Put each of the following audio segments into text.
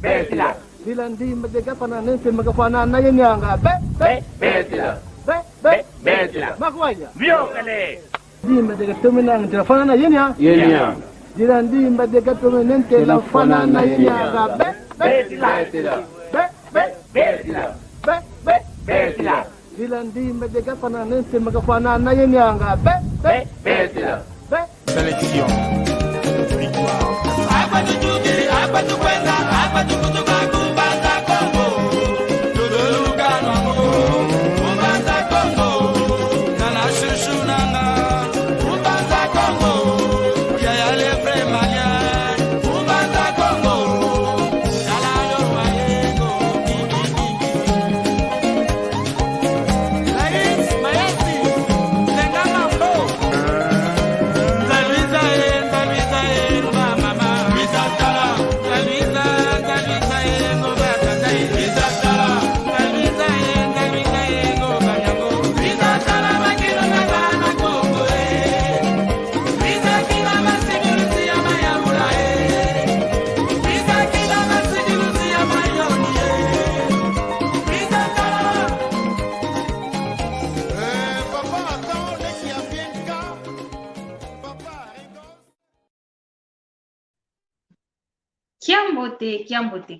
Betila. Dilandi magagapana nente magafana na yenyanga. Betila. Betila. Makwaya. Viokale. Di magatumina ngafana na yenya. Yenya. Dilandi magatumina nente la fana na yenyanga. Betila. Betila. Betila. Dilandi magagapana nente magafana na yenyanga. Betila. Sélection. Victoire.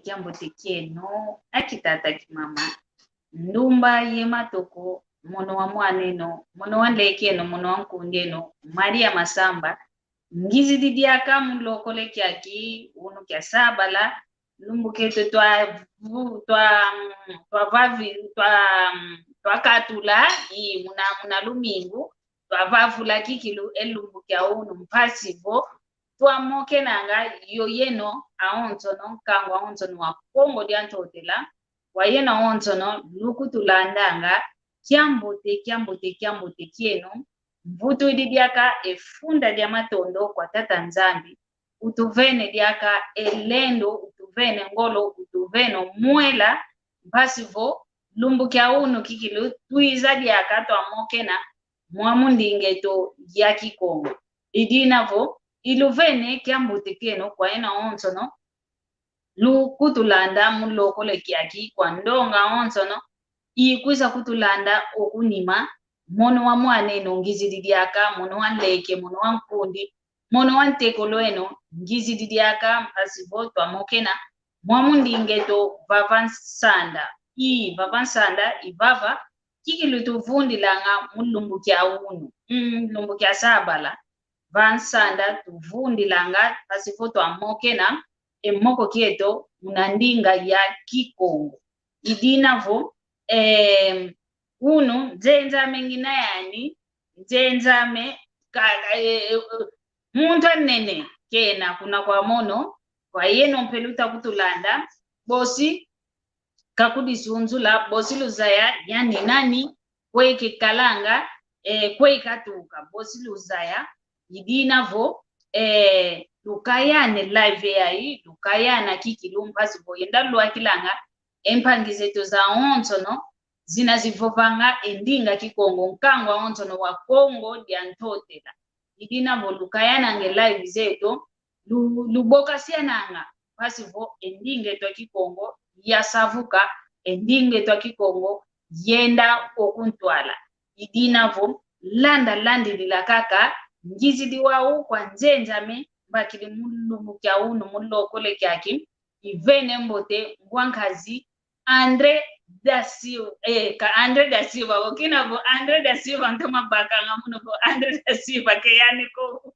Kiambote kieno akitata kimama ndumba yematoko mono wa mwaneno mono wa lekeno mono wa nkundeno Maria Masamba ngizi didiaka mulokole kyaki uno kya sabala lumbuketo twa katula i muna lumingu twa vavula kikilu elumbukya uno mpasivo twamoke nanga yoyeno aontono kangwa aontono wa Kongo diantotela wayena aontono lukutulandanga kiambote kieno mvutu didiaka efunda dia matondo kwa tata nzambi utuvene diaka elendo utuvene ngolo utuveno mwela mpasivo lumbukya uno kikilu tuiza diaka twamoke na mwamundingeto ya Kikongo idinavo iluvene kiambote kieno kwa ena onsono lukutulanda mulokole kyaki kwa ndonga onsono ikwisa kutulanda okunima mono wa mwaneno ngizididiaka mono wa leke mono wa nkundi mono wa ntekoloeno ngizididiaka asivo twamokena mwamundingeto vavansanda ivava kikilutuvundilanga mulumbukya unu lumbukya sabala vansanda tuvundilanga pasipo twamokena emoko kieto Ndinga ya Kikongo idinavo uno nzenzame ngina yani nzenzame muntu nene kena kuna kwa mono kwa yeno mpeluta kutulanda bosi kakudisunzula bosi luzaya yani nani kweke kalanga kwekatuka bosi luzaya idinavo lukayane live yayi lukayana kikilumpasi boyenda lwakilanga empangizeto za ontono zinazivovanga Ndinga Kikongo nkangwa ontono wa Kongo diantotela idinavo lukayana nge live zeto luboka siananga pasivo Ndinga twa Kikongo yasavuka Ndinga twa Kikongo yenda okuntwala idinavo landilila kaka ngizidi wao kwa nzenzame bakili mulumukya uno mulokole kyaki ivene mbote ngwankazi Andre da Silva okinavo Andre da Silva ntoma bakanga muno Andre da Silva ke yani ko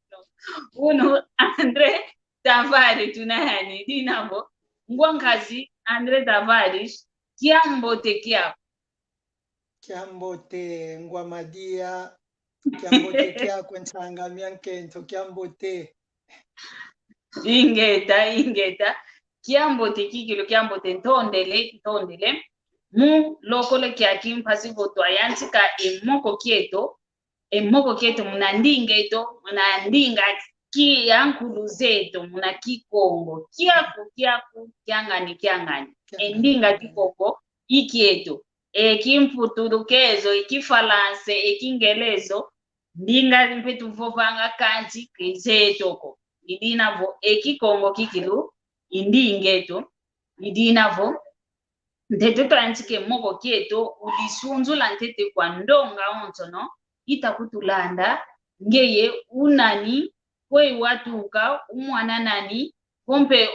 uno Andre Tavares tunahani dinavo ngwankazi Andre Tavares kiambote kiambote ngwamadia kiambote kya kwensanga miankento kiambote ingeta kiambote kikilo kiambote ntondele mu lokole kya kimpasi voto ayantika emoko kieto muna ndingeto muna ndinga ki yankulu zeto muna Kikongo kiaku kyangani Ndinga Kikongo ikieto ekimputurukezo ekifalanse ekingelezo ndinga mpetu vovanga kanti kezetoko idinavo Kikongo kikilu indi ingeto idinavo ntete to antike moko kieto udisunzula ntete kwa ndonga onto no itakutulanda ngeye unani kwe watuka umwana nani kompe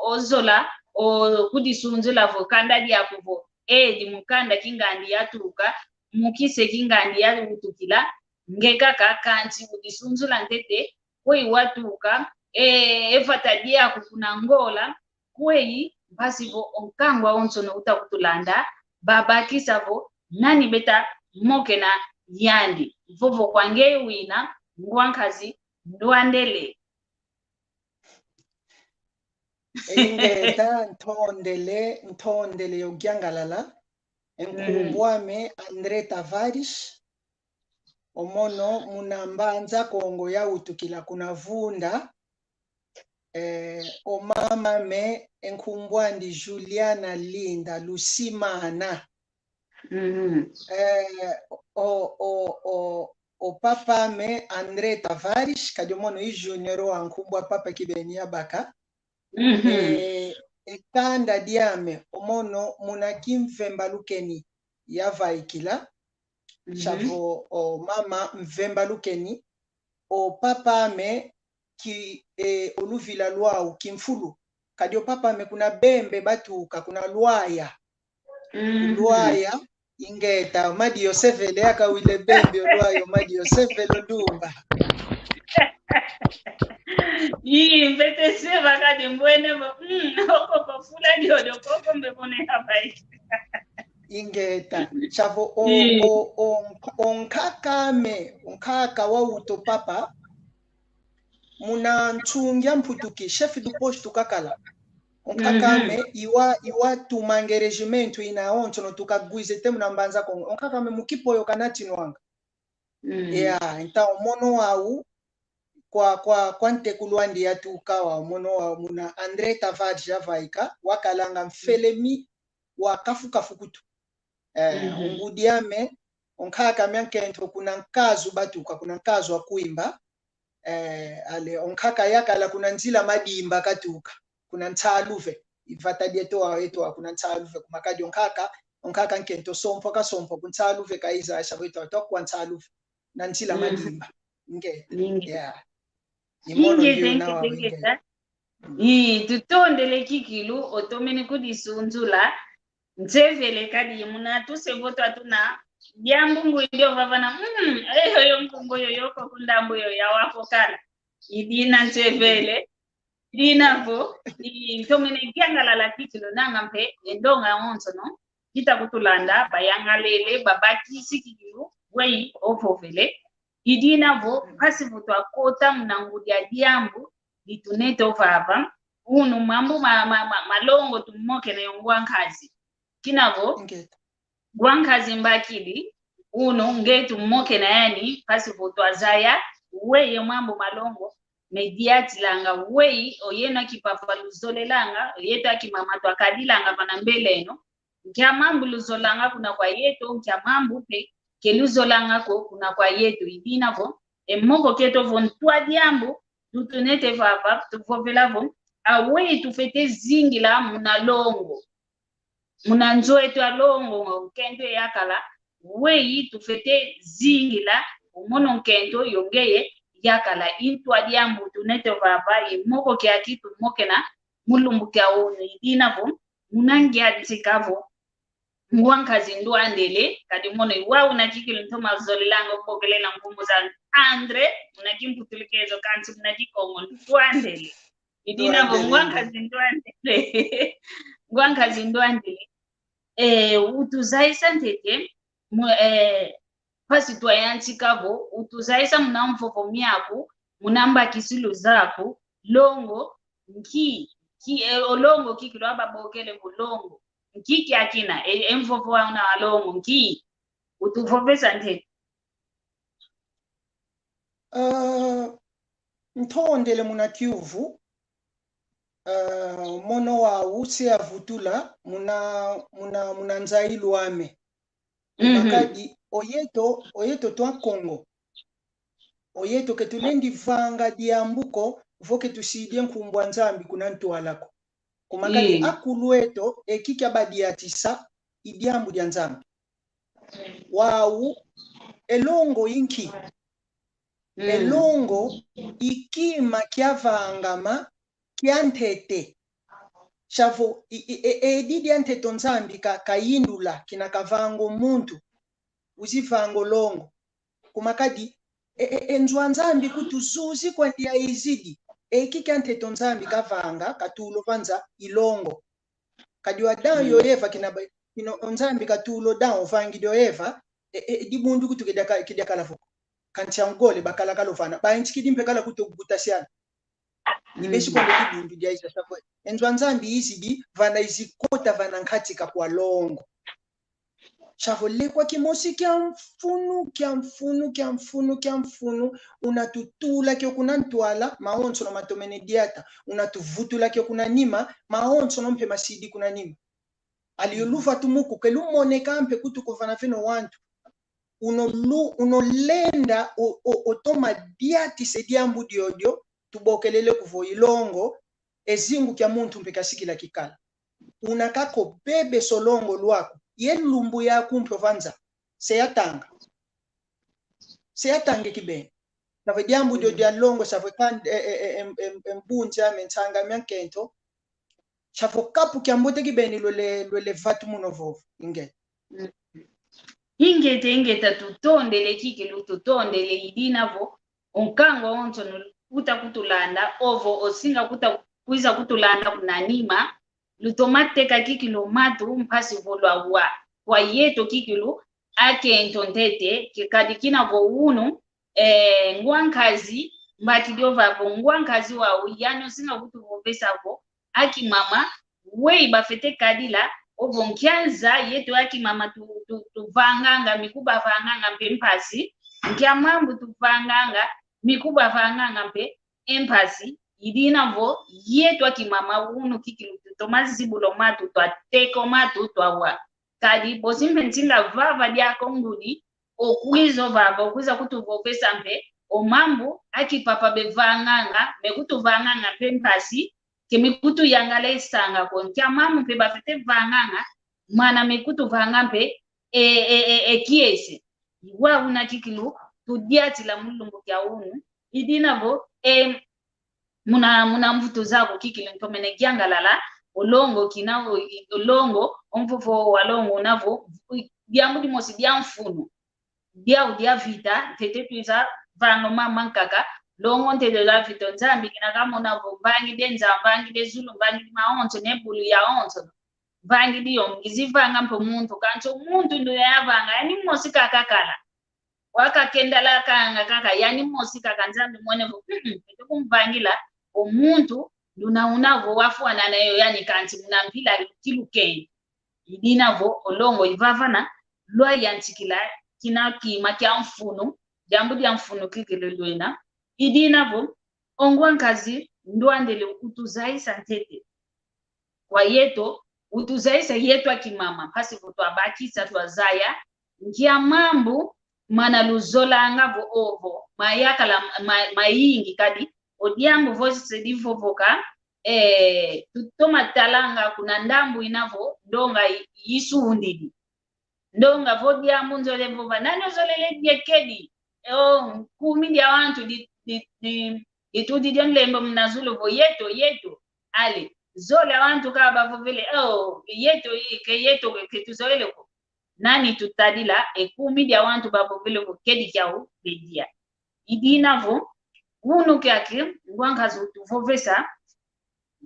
ozola o kudisunzula vo kanda diakuvo di mukanda kingandi yatuka mukise kingandi yatukila ngekaka kanti udisunzula ntete kwe watuka efata diaku kunangola kweyi basi vo onkangwa onsono utakutulanda babakisa vo nani beta mokena yandi vovo kwange wina ngwankazi ndwandele ingeta ntondele yogyangalala enkumbwame Andre Tavares omono munambanza Kongo ya utukila kuna vunda omama me enkumbwandi Juliana Linda Lusimana o papa me Andre Tavares kadiomono i junior wa nkumbwa papa kibenia baka ekanda diame omono munakimvemba lukeni ya vaikila chavo o mama mvemba lukeni o papa me ki oluvila lwau kimfulu kadio papa me kuna bembe batuka kuna lwaya lwaya ingeta madi yosevele akawile bembe olwayo madi yosevele dumba mbete seva kadi mbwene oko kofula ndio koko mbebone habai ingeta chavo onkaka wa uto papa muna nchungia mputuki chef du poste tukakala onkakame iwa tumange regimento ina oncho no tukagwize temu na mbanza Kongo onkakame mukipoyo kanati nwanga nta omono wau kwa ntekulwandi ya tukawa mono wa muna Andre Tavares javaika wakalanga mfelemi wa kafukutu ongudiame onkaka myankento kuna nkazu batuka kuna nkazu wa kuimba ale onkaka yakala kuna nzila madimba katuka kuna ntsaluve ivata dieto wa kuna ntsaluve kumakadi onkaka nkento sompo kuntsaluve kaiza ashabito tokwa ntsaluve na nzila madimba ngeta ingeta tutondele kikilu otomeni kudisunzula nzevele kadi muna tusevoto atuna diambungu ndio vavana yo mkungo yoyoko kundambu yo ya wako kala idina nzevele dinavo tomene gyangala la kikilu nanga mpe endonga onso no kitakutulanda bayangalele babakisi kikilu wei ovovele idinavo kasi vuto akota mnangudia diambu dituneto vava unu mambu malongo tumoke na yongwankazi kinavo gwankazi mbakili uno ngetu moke na yani kasi vuto azaya weye mambu malongo mediati langa wei oyena kipapa luzolelanga yeta kimamato akadilanga pana mbeleno kya mambu luzolanga kuna kwa yeto kya mambu pe keluzolanga ko kuna kwa yetu idinavo emoko keto von twa diambu tutunete vava tuvovelavo awei tufete zingila munalongo muna nzoeto alongo kento yakala wei tufete zingila umono nkento yongeye yakala intwa diambu tunete vava emoko kyati tumoke na mulumbu kya ono idinavo munangia tsikavo ngwankazi ndwandele kadi mono iwa unakikili ntoma zolelanga ukogelela mkumbu za Andre unakimputulikezo kanti Kikongo ndwandele idinavo ngwankazi ndwandele ngwankazi ndwandele utuzaisa ntete pasi twayanchikavo utuzaisa munamvovo myako munamba kisilu zako longo olongo kikilo ababokele mulongo nkiki akina emvovo wana alongo nki utuvovesa ntete ntondele muna Kiuvu mono wa usi avutula muna nzailu ame makadi oyeto twa Kongo oyeto ketulendi vanga diambuko voke tusidie nkumbwa nzambi kuna ntualako kumakati akulueto ekiki abadiatisa idiambu dia nzambi wau elongo inki elongo ikima kiavangama kiantete chavo edidi anteto nzambi kayindula kina kavango muntu uzivango longo kumakadi enzwa nzambi kutuzuzi kwa ndia izidi ekiki anteto nzambi kavanga katulo vanza ilongo kadi wadayo eva kina nzambi katulo dawo vangi dio eva di mundu kutu kidia kalafu kanchangole bakala kalovana bainchikidi mpekala kutogutasiana nibeshi kwa ndi bundu dia isa sako enzwa nzambi izidi vana izikota vana nkatika kwa longo chavole kwa kimosi kia mfunu unatutula kio kuna ntwala maonso no matomene diata unatuvutula kio kuna nima maonso no mpe masidi kuna nima aliyolufa tumuku kelumoneka mpe kutu kuvana fino wantu unolenda otoma diati sediambu diodio tubokelele kuvo ilongo ezingu kia muntu mpe kasikila kikala unakako bebe solongo lwako yelumbu ya kumpe vanza seyatanga kibeni save diambu diodio longo save kan mbunja mentanga myankento chavo kapu kiambote kibeni lwele vatu munovovu ingete tutondele kikilu tutondele idinavo onkango onto kuta kutulanda ovo osinga kuiza kutulanda kunanima lutomateka kikilu matu mpasi volwa wa yeto kikilu ake entontete kikadikina vo unu ngwankazi mbatidio vavo ngwankazi wa uyano singa kutuvovesa vo aki mama wei bafete kadila ovo nkianza yeto aki mama tuvanganga mikuba vanganga mpe mpasi nkia mambu tuvanganga mikuba vanganga mpe empasi idina vo yeto aki mama unu kikilu tutomazi zibulo matu twateko matu twawa kadi bosimpe ntinga vava diako ngudi okwizo vava okwiza kutuvovesa mpe omambu aki papa bevanganga mekutuvanganga mpe mpasi kemikutu yangala isanga kontia mamu mpe bafete vanganga mana mekutu vanga mpe kiese wa una kikilu tudiati la mulungu kya unu idinavo muna mvuto zako kikilu ntomene giangalala olongo kinao olongo omfofo walongo navo diamudi mosi diamfunu dia vita tete tuiza vanga mama nkaka longo ntede la vita nzambi kinakamo navo bangi denza bangi dezulu bangi maonto nebulu ya onto bangi diyo ngizivanga mpo muntu kancho muntu ndo yavanga yani mosi kakakala wakakendala kanga yani mosi kakanzambi mwenevo kumvangila omuntu unavo wafuana nayo yani kanti munampila kilukeni idinavo olongo ivavana lwa yantikila kina kima kya mfuno jambo dia mfuno kikelelwena idinavo ongwankazi ndwandele utuzaisa ntete kwa yeto utuzaisa yetu akimama pasi kutwabakisa twazaya nkia mambu mana luzola ngavo ovo mayakala mayingi kadi odiambo voice divovoka tutoma talanga kuna ndambu inavo ndonga yisuundidi ndonga vodiambo nzolevo banani zolele diekedi kumi dia wantu itudi dionlembo mnazulu vo yeto ale zole wantu kaba vovele yeto ketuzolele ko nani tutadila kumi dia wantu babovele ko kedi kyao bedia idinavo unu kyake ngwangazo tuvovesa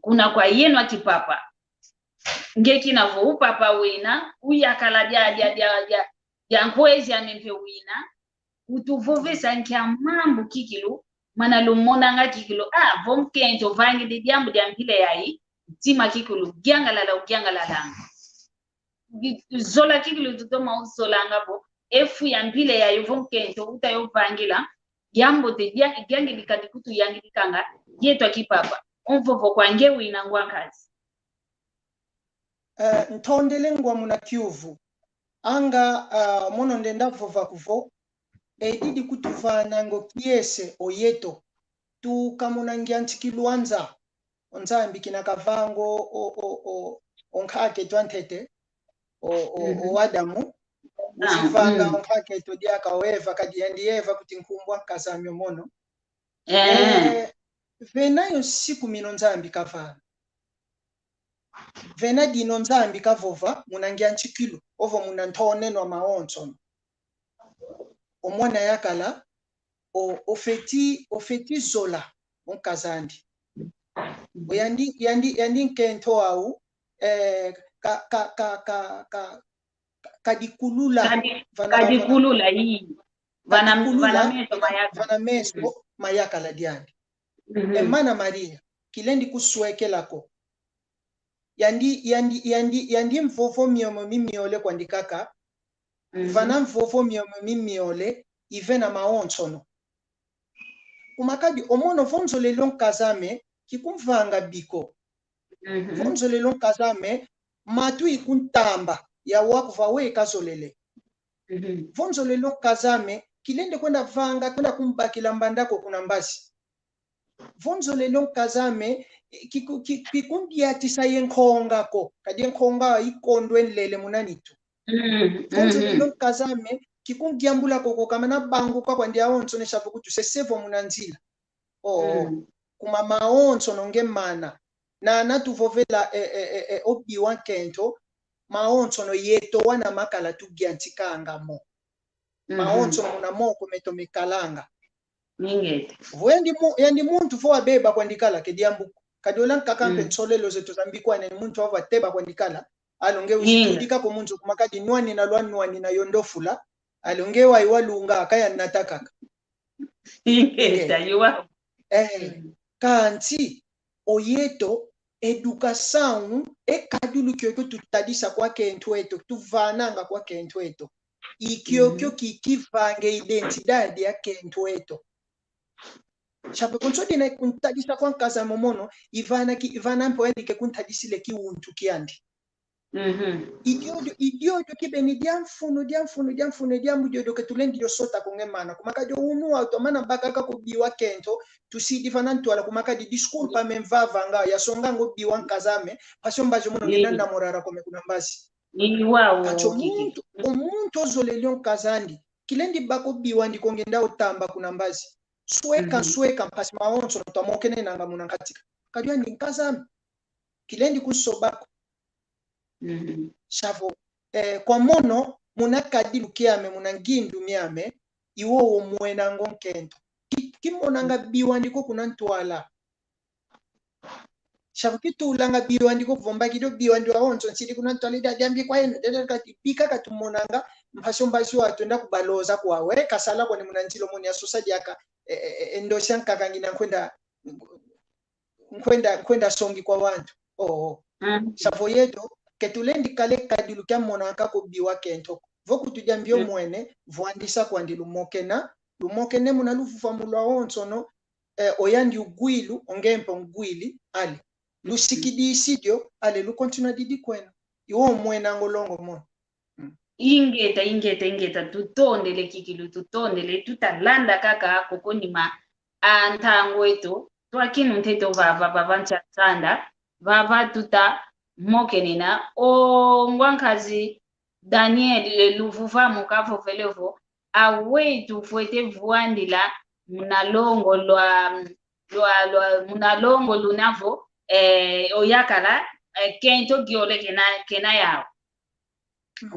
kuna kwa yenu akipapa ngeki navo upapa wina uyakala dia nkwezi anempe wina utuvovesa nkia mambu kikilu mana lumona nga kikilu vomkento vangi di diambu dia mpile yai tima kikilu giangalala zola kikilu tutoma usola ngabo efu ya mpile yai vomkento utayo vangila diambo te giangi dikadikutu yangi dikanga yetu akipapa onvovo kwa ngewi na ngwankazi ntondele ngwa muna kiuvu anga mono ndenda vova kuvo edidi kutuvana ngo kiese oyeto tu kamuna ngiantikiluanza onzambi kina kavango onkake twantete o Adamu uzivanga onkake to diaka oeva kadi eva kuti nkumbwa kazamyo mono venayo siku mino nzambi kavana vena dino nzambi kavova munangia nchikilo ovo munantonenwa maonso omwana yakala ofeti zola onkazandi yandi nkento au kadikulula hii vana meso mayakala diandi emana Maria kilendi kuswekelako yandi mfofo miomo mimiole kwandikaka vana mfofo miomo mimiole ivena maonsono kumakadi omono vonzo lelo nkazame kikumvanga biko vonzo lelo nkazame matu ikuntamba ya wakuva we kazolele vonzo lelo nkazame kilende kwenda vanga kwenda kumbakila mbandako kuna mbasi vonzo lelo nkazame kikundiatisa yenkhongako kadi yenkhonga ikondwe nlele munanitu vonzo lelo nkazame kikungiambula koko kamana bangu kwa ndia onso neshapo kuti sesevo munanzila kuma maonso nonge mana na natuvovela obiwa kento maonso no yeto wana makala tugiantikanga mo maonso muna moko meto mekalanga ningete yandi muntu fo abeba kwandikala kediambu kadiolan kakampe nsolelo zetu zambikwa ne muntu ava teba kwandikala alonge uzitudika ko muntu kumakadi nwani na lwanwani na yondofula alonge wa iwalunga akaya natakaka ningeta yuwa kanti oyeto educação kadulu kyokyo tutadisa kwa kento eto tuvananga kwa kento eto ikyokyo kikivange identidade ya kento eto chapo konsodi na kuntadisa kwa nkaza momono ivana mpo endike kuntadisile kiuntu kiandi idiodo kibeni diamfuno diambu diodo ketulendi yosota kongemana kumaka jo unu automana bakaka kubiwa kento tusidi fanantu ala kumaka di disculpa memvava nga yasonga ngo biwa nkazame pasomba jo mono ngena namorara kome kuna mbasi kacho omuntu ozolelyo nkazandi kilendi bako biwa ndi kongenda otamba kuna mbasi sweka mpasi maonso tamokene nanga munankatika kadyo ndi nkazame kilendi kusobako shavo kwa mono munakadilu kiame munangindu miame iwo omwena ngonkento kimonanga biwandiko kunantwala shavo kitulanga biwandiko kuvomba kido biwandi waonso nsidi kunantwala idadiambi kwa eno dedekati pika katumonanga mpasombashi watwenda kubaloza kwawe kasala kwa ni munantilo moni asosaji aka endosha nkakangina nkwenda songi kwa wantu shavo yedo ketulendi kale kadilu kya monanka ko biwa kento voku tujambio mwene voandisa kwandi lumokene muna lufufa mulwa onso no oyandi ugwilu ongempo ngwili ali lusikidi isidio ale lu continue didi kwena iwo mwena ngolongo mo ingeta tutondele kikilu tutondele tutalanda kaka kokonima antango eto twakinu nteto vava nchatsanda vava tuta mokenina o ngwankazi Daniel luvuva mukavo velevo awetu fuete vuandila munalongo munalongo lunavo oyakala kento giole kena yao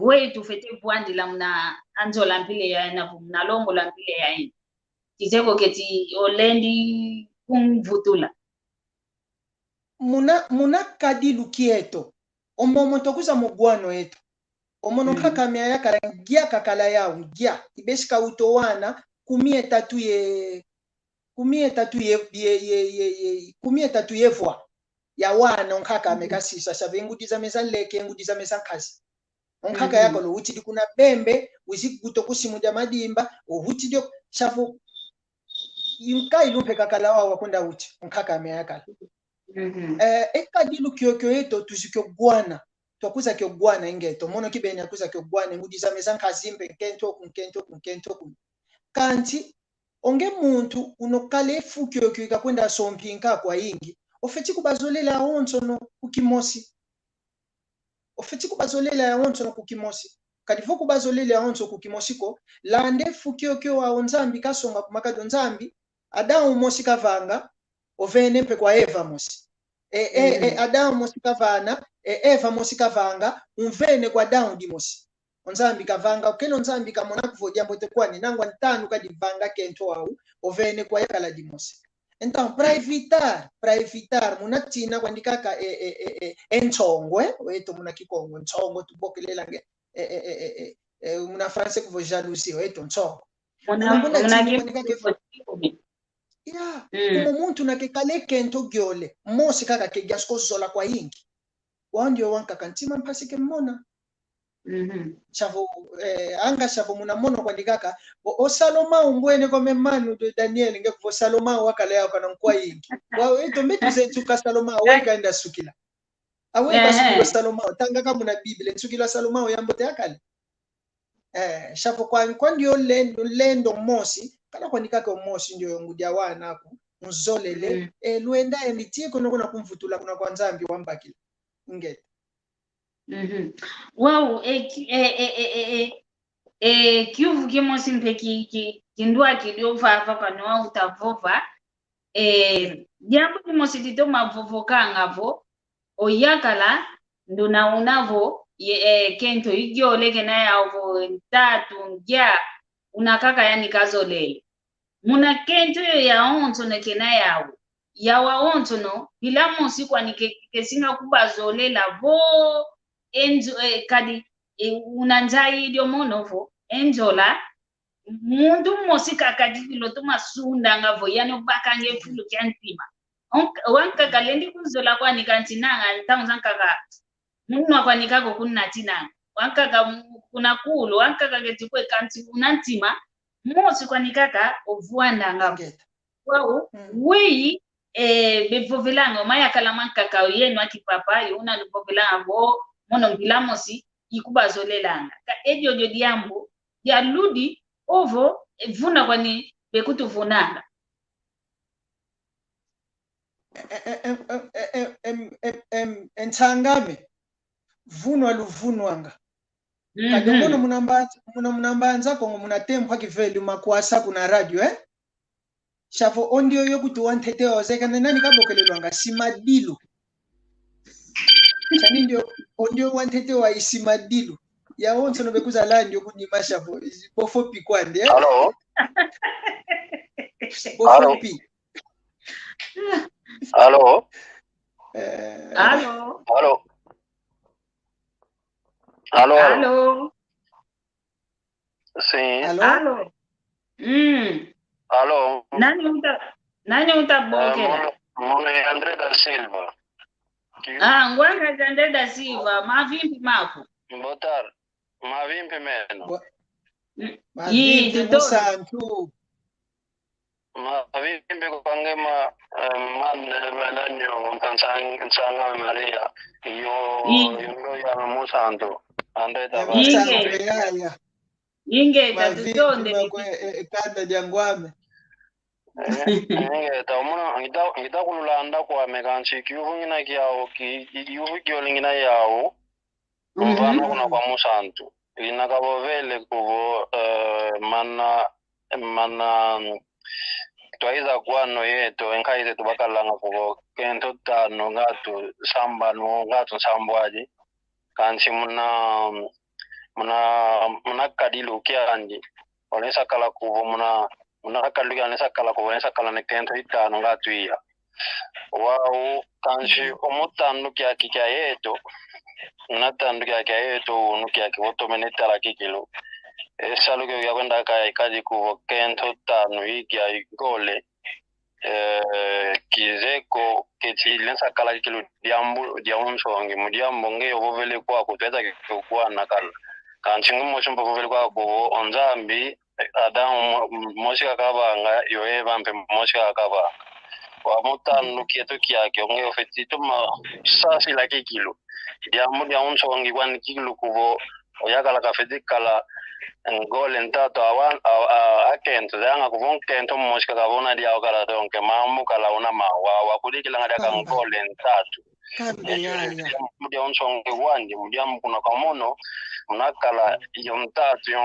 wetu fuete vuandila muna anzola mpile ya navu munalongo la mpile ya ina kiteko keti olendi kumvutula muna kadilu kieto omomo tokuza mugwano eto omono kaka mya yakala ngia kakala yao ngia ibeshika utowana kumie tatu yevwa ya wana onkaka amekasisa shave ngudiza meza leke ngudiza meza kazi onkaka yako lo utidi kuna bembe uzikuto kusimuja madimba uhutidio shavu yinka ilumpe kakala wa wakunda uti onkaka ameyakala ekadilu kyokyo eto tuzikyo gwana twakuza kyo gwana ingeto mono kibenya kuza kyo gwana ngudiza meza nkazimbe nkento kanti onge muntu unokale fukyo kyo ikakwenda sompinka kwa ingi ofeti kubazolela ya onzo no kukimosi ofeti kubazolela ya onzo no kukimosi kadivo kubazolela ya onzo kukimosiko lande fukio wa onzambi kasonga kumakado nzambi Adamu mosi kavanga ovene mpe kwa Eva mosi Adamu mosi kavana Eva mosi kavanga umvene kwa Adamu di mosi onzambi kavanga ukeno nzambi kamona kuvodia mbote kwani nangwa ntanu kadivanga kento au ovene kwa yakala di mosi. Então para evitar munatina kwandikaka enchongwe weto muna Kikongo nchongo tubokelela nge muna France kuvo jalousie weto nchongo muna kwandikaka como muntu nakekale kento gyole mosi kaka ke gasko zola kwa ingi wandio wankaka ntima mpasike mmona chavo anga chavo muna mono kwandikaka o Saloma umbwene kwa memanu de Daniel nge kuvo Saloma wakale yao kana nkwa ingi wa eto metu zetu ka Saloma weka enda sukila aweka sukila Saloma tanga kama na Biblia sukila Saloma yambote yakale chavo kwa ndio lendo mosi kana kwandikaka mosi ndio ngudia wana ako mzolele luenda emitie kono kuna kumvutula kuna kwa nzambi wambakila ngete wow kiuvu kimosi mpe kindua kiliovava panoa utavova jambo kimosi tito mavovokangavo oyakala nduna unavo kento igyoleke na yavo ntatu ngya unakaka yani kazolele muna kento ya onzo nekena yawa onzo no bila mosi kwa kesinga kubazolela vo enzo kadi unanjai idio monovo enjola mundu mosi kakadilo tumasunda ngavo yani ubakange fulu kyantima wanka kalendi kuzola kwa nikantinanga ntaunza kaka munwa kwa nikako kunatinanga wanka kuna kulo wanka kagetikwe kanti unantima mosi kwa nikaka ovuanda ngavo wao wei bevovelanga maya kala mankaka yenu akipapa yuna luvovelanga vo mono bilamosi ikubazolelanga ka edio diambo ya ludi ovo vuna kwani bekutuvunanga entangame vunwa luvunwanga kadi mono munambanza kongo munatempa kiveli makwasa kuna radio shavo ondio yokuti wantete ozekana nani kabokelelwanga simadilu chani ndio wantete wa isimadilu ya onso no bekuza landi yokunyima shavo bofopi kwande Hello. bofopi Hello. Hello. Hello. Hello. Hello. Sim. Hello. Hello. Nani utabokela? Mono é André da Silva. Ngwanga André da Silva, mavimpi mako. Boa tarde. Mavimpi meno. Mavimpi musantu. Mavimpi kwangema mananyo nkansanga Maria. Yo ya musantu. André da Silva. Inge tatutonde kanda jangwame ngita kululanda kwa mekansi kiuvu ngina kiao kiuvu kioli ngina yao mvana kuna kwa musantu ina kabovele kuvo mana twaiza kwano yeto enkaite tubakalanga kuvo kento tano ngatu sambano ngatu sambwaji kansi muna kadilu kiandi onesa kala kuvo muna kadilu onesa kala kuvo onesa kala nekento itano ngatu iya wao kansi omutanu kya yeto natanu kya yeto nukia kivoto menetala kikilo esalu kya kwenda kaya kaji kuvo kento tano ikya igole kizeko ketilensa kala kikilo diambu diamunsongi mudiambo ngeyo vovele kwa kutweza kikwa nakala kanchingu moshi mpavuveli kwa kuvo onzambi Adamu moshi kakavanga yoe vampe moshi kakavanga wa mutanu kieto kiake onge ofetito ma sasi la kikilo diamu dia unsongi kwani kikilo kuvo oyakala kafetikala ngole ntatu akento zanga kuvonkento moshika kavona dia okala donke mamu kala una mawa kudikila ngada ka ngole ntatu kambe ya mudia onsonge wandi mudia mkuna kamono unakala yontatu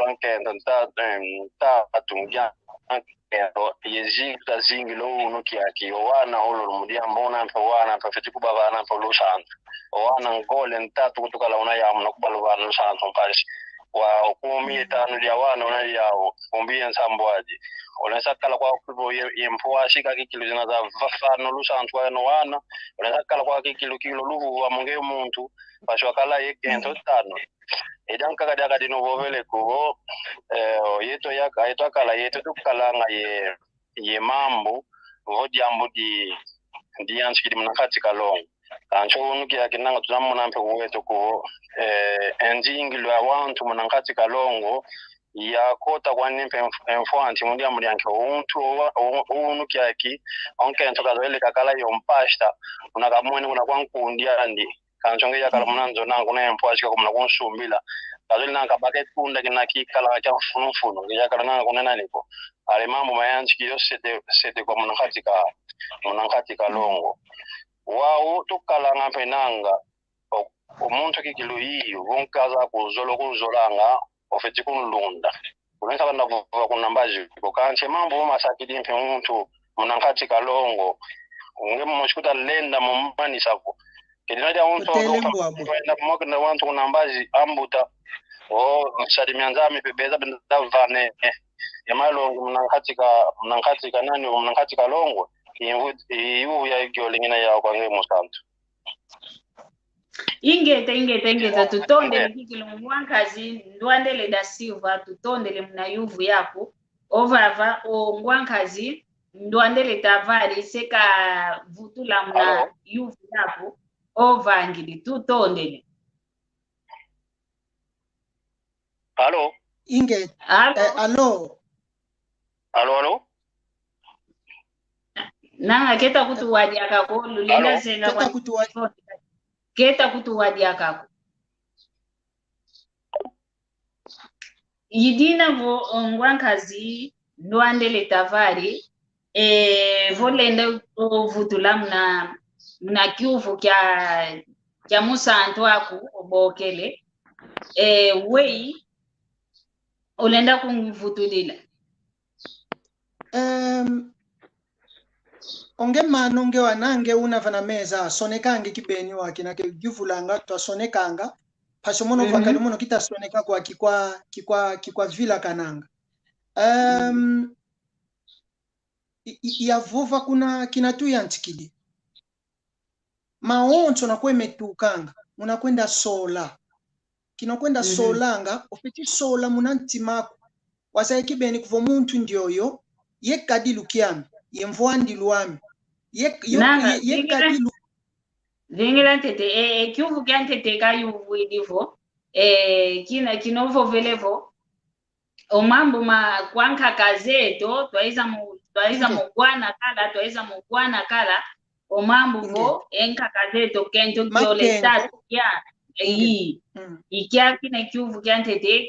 ankento ntatu mudia ankento yezikta zingilo uno kiaki owana olo mudia mbona mpa wana mpa feti kubavana mpa lushantu owana ngole ntatu kutukala una yamu nakubaluvana lushantu mpashi wa kumi tano dia wana una yao kumbia nsambwaji olesa kala kwa kubo yempoa shika kikilo zina za vafano lusantu wana olesa kala kwa kikilo luvu wa monge muntu pasho kala yekento tano edan kaka daga dino bovele ko yeto yaka yeto kala yeto tukala nga ye mambo hodi ambo di yanskidi mnakati kalong kancho unuki akinanga tunamuna mpe weto ko endingilo awantu mnakati kalongo ya kota kwa nimpe mfuanti mundia mlianke unuki aki onke ntoka zele kakala yompasta unakamwene kwa nkundia ndi kanchonge yakala munanzo nangu na mpwashika kumna kunsumbila kazuli nanka baket kunda kinaki kala cha funufunu yakala nanga kunena niko ale mambo mayanchi kiyo sete kwa mnakati kalongo wao tukala ngampe nanga omuntu kikilu hiyo vonkaza kuzolanga ofeti kunlunda unaweza kwenda kuva kunambaji kokanche mambo masakidi mpe muntu mnankati kalongo unge mshikuta lenda mumbani sako kidinaja muntu kwenda mmoja na watu kunambaji ambuta mshadi mianzami pebeza bendavane yamalongo mnankati kanani mnankati kalongo iwu ya gyolingina ya kwange musantu ingeta tutondele kikilo mwankazi ndwandele da silva tutondele mna yuvu yako ovava mwankazi ndwandele tavari seka vutula mna yuvu yako ovangili tutondele Halo Halo nanga keta kutuwadi akako lulenda senga kwa keta kutuwadi akako yidina vo ngwankazi ndwandele tavari volenda vutula mna kyuvu kya musantu aku obokele wei olenda kumvutulila onge mano nge wanange unavana meza sonekange kibeni wake na kivulanga twasonekanga pashomono vakali mono kitasoneka kwa kikwa vila kananga yavuva kuna kinatu yantikidi maoncho na kwemetukanga munakwenda sola kinakwenda solanga ofiti sola munantimako wasaye kibeni kuvo muntu ndioyo yekadilu kiami yemvwandi luami yekadilu vingira tete kyuvu kyantete kayuvu idivo kinovo velevo omambo ma kwanka kazeto twaiza mugwana kala omambo vo enka kazeto kento gyole tatu ya ikia kina kyuvu kyantete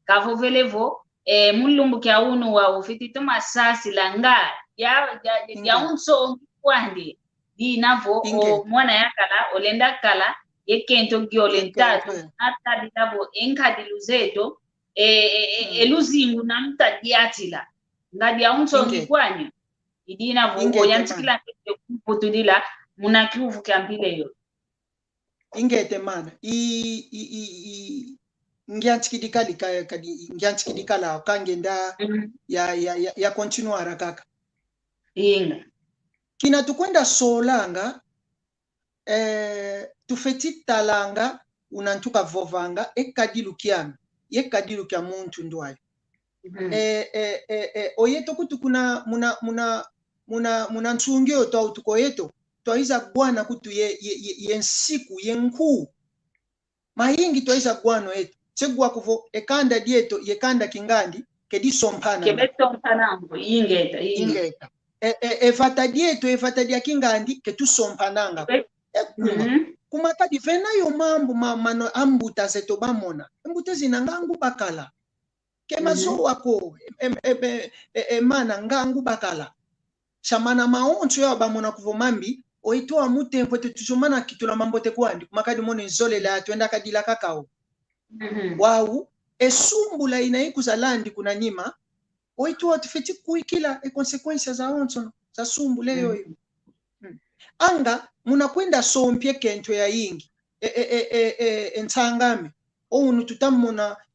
kavovele vo mulumbu kya unu wa ufiti tuma sasi langa ya unso kwande di navo mwana yakala olenda kala yekento gyole ntatu hata ditabo enka diluzeto eluzingu na mtadiatila ngadi ya unso kwanya idina vo yantikila kuputulila muna kyuvu kyampile yo ingete mana ngyanchikidikala kangenda ya continuara kaka inga kina tukwenda solanga tufeti talanga unantuka vovanga ekadilu kiami yekadilu kya muntu ndwayo oyeto kutu kuna muna nsungio to tukoyeto twaiza bwana kutu yensiku yenkuu mayingi twaiza bwana eto segwa kuvo ekanda dieto yekanda kingandi kedi sompana evata dieto evata dia kingandi ketu sompananga kumakadi vena yo mambo mano ambuta zeto bamona ambuta zinangangu bakala kemazo wako mana ngangu bakala shamana maoncho ya bamona kuvomambi oitoa mutempo tetuzomana kitula mambo tekwandi kumakadi mone zole la twenda kadila kakao wau esumbula inaikuza landi kuna nima oitoa tufeti kuikila consequences za oncho za sumbule yoyo anga munakwenda sompye kento ya yingi ntangame onu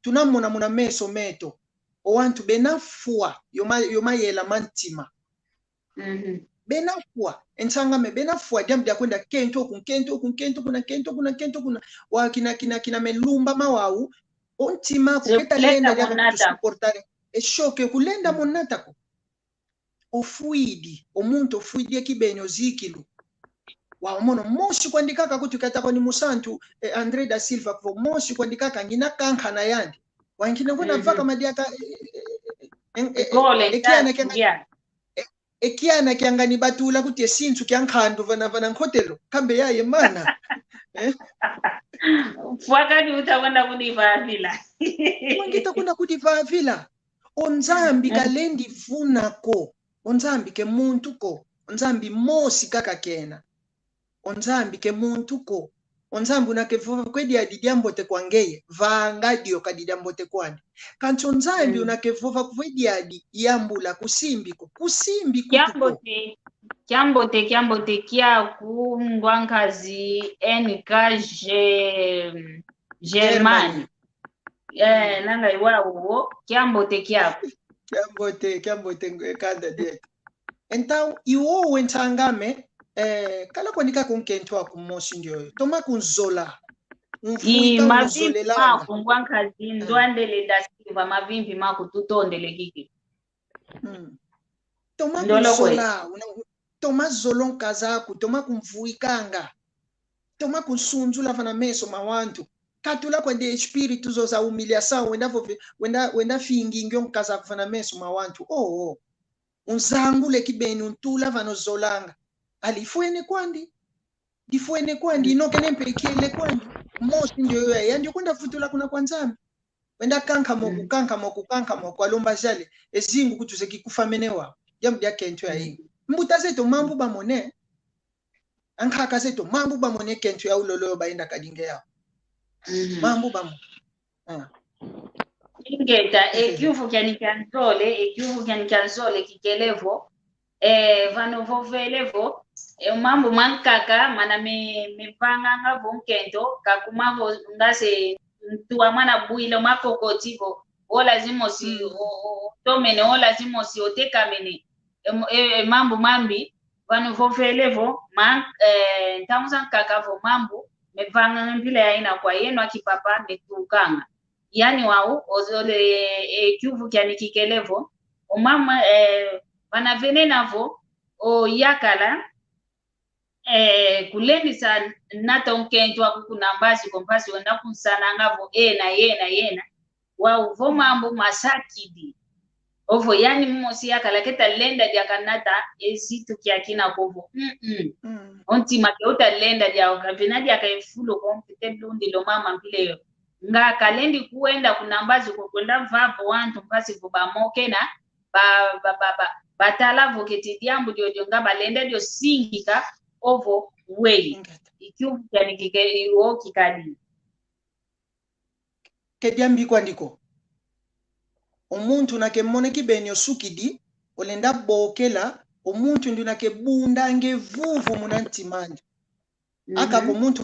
tunamona muna meso meto owantu benafua yoma yela mantima benafua ntangame benafua jambi ya kwenda kento kuna wakina melumba mawau ontima kuketa lenda ya kusuportare eshoke kulenda monatako ofuidi omuntu ofuidi ekibenyo zikilu wa mono moshi kwandikaka kuti katako ni musantu Andre da Silva kwa moshi kwandikaka ngina kankana yandi wangina kuna vaka madiaka ekiana kiangani batula kuti esintu kyankhando vana nkotelo kambe yaye mana Wakati utakwenda kudivavila wangita kwenda kudivavila onzambi kalendi vunako onzambi ke muntu ko onzambi mosi kaka kena onzambi ke muntu ko onzambi unakevuva kwedi adidiambote kwangeye vaangadio kadidiambote kwandi kanti onzambi unakevuva kwedi adi yambula kusimbi kutuko Kiambote kia kungwankazi NKG Germany nanga iwawo kiambote kiapo kiambote kada de então iwo wentangame kala kwandika kunkento wa kumoshi ndio toma kunzola mvuika unzolelanga kungwankazi ndwandele da Silva mavimbi makututondele kiki toma kunzola toma zolon kazaku toma kumvuikanga toma kunsunzula vana meso mawantu katula kwa de espírito za humilhação wenda fingingyo mkazaku vana meso mawantu unzangule kibeni untula vano zolanga alifuene kwandi inoke nempekele kwandi mosi ndio ya ndio kwenda futula kuna kwanzambi wenda kanka moku alomba jale ezingu kutuze kikufamenewa jambo ya kento ya hingi mbuta zeto mambu bamone ankaka zeto mambu bamone kento ya ulolo baenda kadinge yao mambu bamu ingeta ekyufu kyanikanzole kikelevo vano vovelevo mambo mankaka mana mipanga ngavo nkento kakumavo ngase mtuwa mwana buile makokotivo o lazima si tomene o lazima si otekamene mambo mambi vano vovelevo ntamuza nkakavo mambo mepanga mpila ya ina kwa yenu akipapa metukanga yani wao ozole kyuvu kyani kikelevo omama vana venenavo o yakala kulendi sa nata unkento akukuna mbazi kompasi wenda kunsana ngavo yena wao vo mambo masakidi ovo yani mmosi yakala keta lenda dia kanata ezitu kyakina kovo onti makeuta lenda dia okavinadi akaifulo kompite blundi lo mama mpileyo nga kalendi kuenda kunambazi kwenda vapo wantu mpasi kubamoke na batala voketi diambu dio nga balenda dio singika ovo wei ikiu yani kike kikadi kediambi kwandiko omuntu nakemone kibenyo sukidi olenda bokela omuntu ndi nakebunda ngevuvu munantimandi aka ko muntu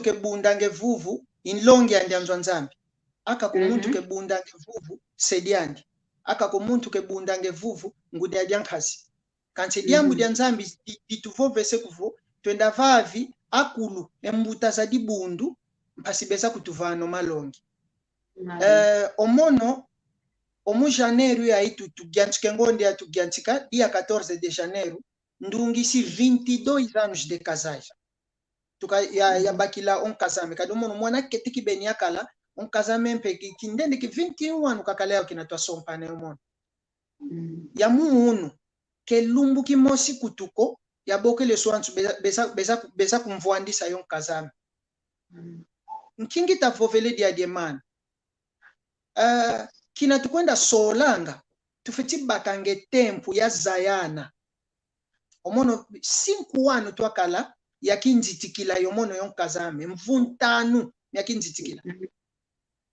kebunda ngevuvu inlongi andi anzwanzambi aka ko muntu kebunda ngevuvu sediandi aka ko muntu kebunda ngevuvu ngudi adyankhazi kanse diambu dyanzambi dituvovese kuvo twenda vavi akulu embuta za dibundu mpasibeza kutuvano malongi omono omu janeiro ya itu tugyantsike ngonde ya tugyantsika dia 14 de janeiro ndungisi 22 anos de casagem tuka ya bakila on casame kado mono mwana ketiki beni yakala on casame mpeki kindende ki 21 anu kakala yao kinatwa sompane omono ya muunu ke lumbu kimosi kutuko ya bokele swantu beza kumvuandisa yon kazame nkingi tavovele dia diemana kina tukwenda solanga tufiti bakange tempu ya zayana omono 5 wanu twakala yakinzitikila yomono yon kazame mvuntanu yakinzitikila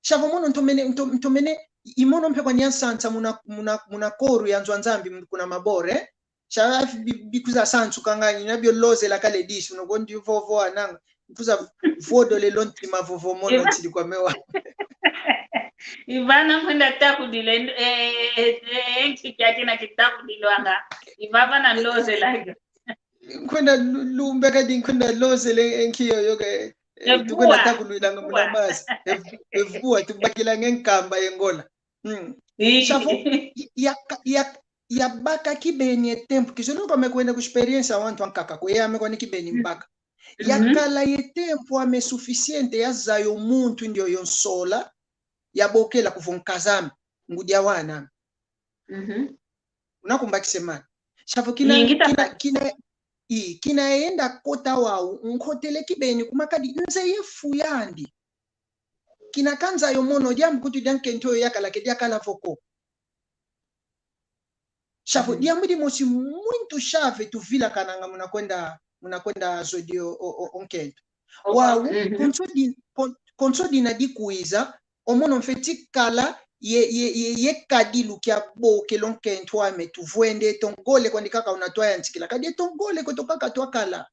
shavo mono ntomene imono mpe kwa nyansansa muna koru ya nzwanzambi kuna mabore shafi bikuza sansu kangani nabyo loze la kale dishi unogondi vovo ananga kuza vodo le lonti mavovo mono ntili kwa mewa Ivana kwenda takudile enki kyake na kitakudilwanga ivava na loze laga kwenda lumbe kadi kwenda loze le enki yoyoga tukwenda takudilanga muna masi evua tubakila ngenkamba yengola shavo ya baka kibeni tempo kizono kwa mekwenda ku experience wantu ankaka ko ya mekwa ni kibeni mbaka yakala ye tempo ame sufficiente ya zayo muntu ndio yonsola yabokela kuvonkazama ngudia wana unakumbaki semana shavo kinaenda kota wao nkotele kibeni kumakadi nze yefu yandi kinakanza yo mono diam kutu diankento yakala ke diakala voko shavo diamudi mosi muito chave tu vila kananga munakwenda zodio onkento wao konsodi na dikuiza omono mfeti kala ye kadilu kya boke lonkento ame tu vuende tongole kwa ndikaka unatoa yantikila kadi tongole kotokaka twakala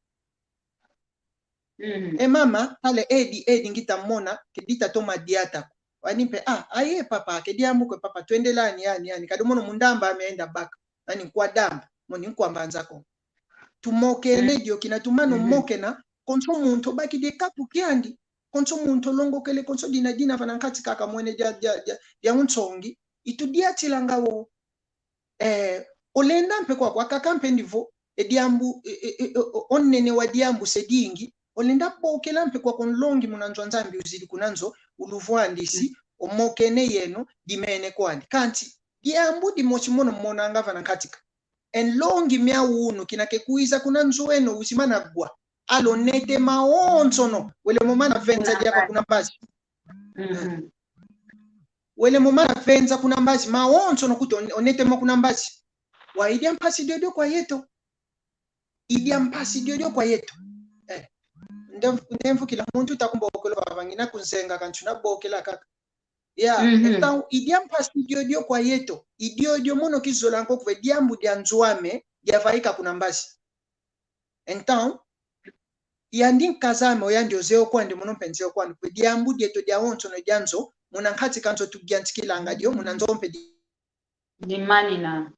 mama pale edi ngitamona kedita toma diata wanimpe aye papa kediamu kwa papa tuendelani yani kadi mono mundamba ameenda baka yani kwa damba moni kwa mbanzako tumoke ledio kinatumano moke na konso muntu baki de kapu kyandi konso muntu longo kele konso dina fanankati kaka mwene ya unsongi itudiatila ngawo olenda mpe kwa kakampe ndivo ediambu onnene wa diambu sedingi olenda pokela mpe kwa konlongi munanzwanzambi uzili kunanzo uluvuandisi omokene yeno dimene kwandi kanti diambu dimochi mono mona ngava nankatika enlongi mya unu kinake kuiza kunanzueno usimana gwa alonete maonsono wele momana venza diaka kuna mbazi wele momana venza kuna mbazi maonsono kuto onete mo kuna mbazi wa idia mpasi diodio kwa yeto idia mpasi diodio kwa yeto ndemvu kila muntu takumba okolo bavangina kunzenga kanchuna bokela kaka então idia mpasi diodio kwa yeto idiodio mono kizola nko kwe diambu dia nzuame dia vaika kuna mbazi então yandi kazame oyandi ozeo kwandi mono mpenzeo kwandi kwe diambu dieto dia onso no dianzo munankati kanzo tugiantikila ngadio munanzompe di mani na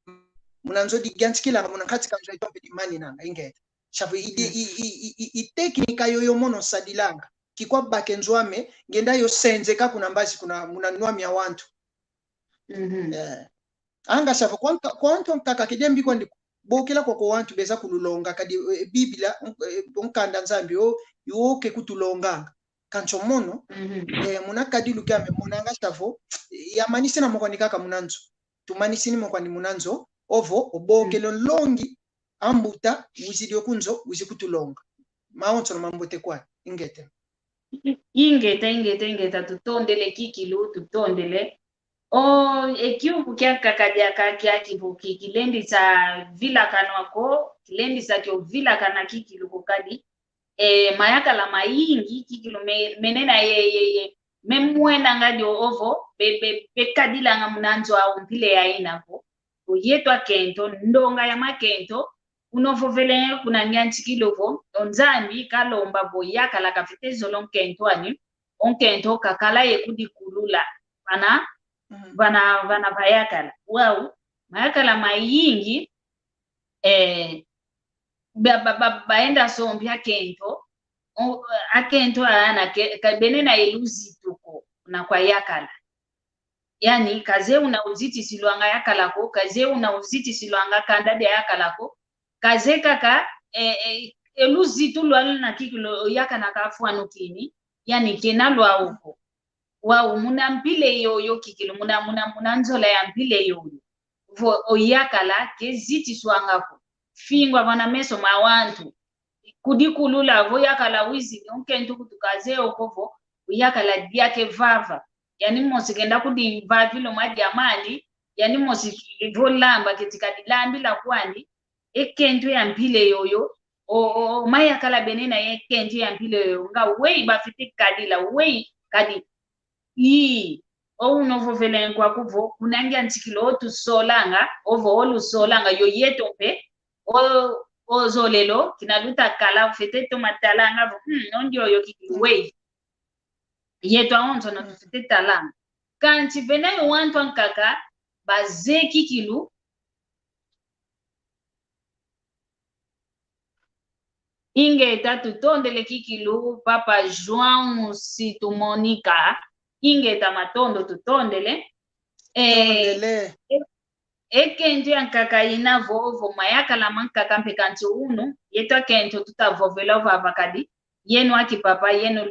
munanzo di giantikila munankati kanzo itompe di mani na ingeta shavu i teknika yoyo mono sadilanga kikwa bakenzwame ngenda yo senze ka kuna mbazi kuna munanwami ya wantu anga shavu kwanto nkaka kidembi kwandi bokela kwa wantu beza kululonga kadi biblia onkanda nzambi yo ke kutulonganga kancho mono munakadilu kyame munanga shavu ya manisi na mokwandi kaka munanzo tumanisi ni mokwandi munanzo ovo obokelo longi ambuta uzidio kunzo uzikutulonga maonso no mambote kwa ingeta tutondele kikilu tutondele ekiuku kya kakadia kakya kivuki kilendi sa vila kanwako kilendi sa kyo vila kana kikilu kokadi mayaka la mayingi kikilu menena ye memwena ngadio ovo be kadila nga munanzo au mpile ya inako uyetwa kento ndonga ya makento unovovele kuna nyanchi kilovo onzambi kalomba boyaka la kafetezo lonkento ani onkento kakala yekudi kulula vana vayakala wao mayakala mayingi baenda sombi akento ana benena eluzi tuko na kwa yakala yani kaze una uziti silwanga yakalako kaze una uziti silwanga kandade yakalako kaze kaka eluzi tulwala na kikilo yakana kafuanu kini yani kenalwa uko wa munampile yoyo kikilo munanzola ya mpile yoyo vo oyakala keziti swangako fingwa vana meso mawantu kudikulula vo yakala wizi onkentu kutukaze okovo yakala diake vava yani mosi kenda kudi vavilo madiamali yani mosi volamba ketika dilambi la kwani ekentu ya mpile yoyo o maya kala benena ekentu ya mpile yoyo nga wei bafite kadila wei kadi yi o unovo velen kwa kuvo kunangia ntikilo tu solanga ovo olu solanga yo yetompe o zolelo kinaluta kala fete to matalanga nondio yo kiwei yeto aonzo na fete talanga kanti vena yo wantu ankaka bazeki kilu inge tatu tondele kikilu papa João Situ Monica inge tamatondo tutondele ekento yankaka ina vovo mayaka la mankaka mpekanti unu yeto kento tutavovela vavakadi yenu aki papa yenu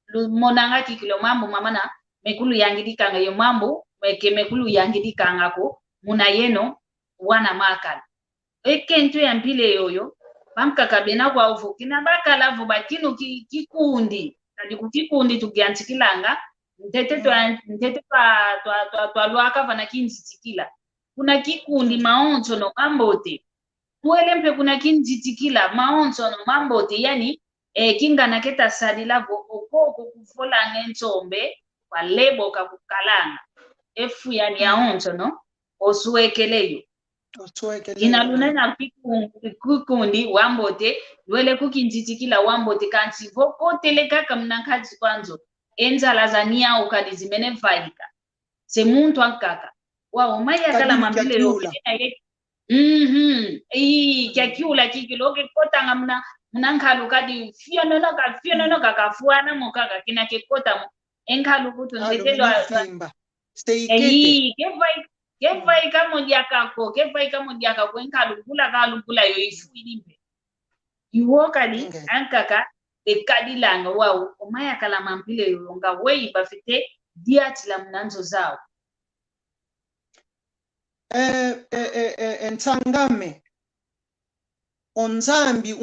lu monanga kikilo mambo mamana mekulu yangidikanga yo mambo mekulu yangidikanga ko muna yeno wana makala ekento yampile yoyo bamkaka bena kwa uvu kina bakala vu bakino kikundi kadi kukikundi tugiantikilanga ntete twa lwaka vana kinzitikila kuna kikundi maonzo no mambote tuelempe kuna kinzitikila maonzo no mambote yani kingana keta sadila vo okoko kufola ngentsombe kwa lebo kakukalanga efu yani yaonzo no osuekeleyo inalunena kikundi wambote lwele kukinzitikila wambote kansi vokotele kaka mnankazi kwanzo enzala zania ukadi zimene vaika se muntu ankaka wao maya kala mambile yo kyakiula kikiloke kotanga mnankhalu kadi fionono kakafuana mokaka kina kekota enkhalu kutu ndetelwa kevaika mondiakako enkhalu kula yo ifuilimbe iwokadi ankaka ekadilanga wao omaya kala mambile yo nga wei bafite diatila mnanzo zao Ntangame onzambi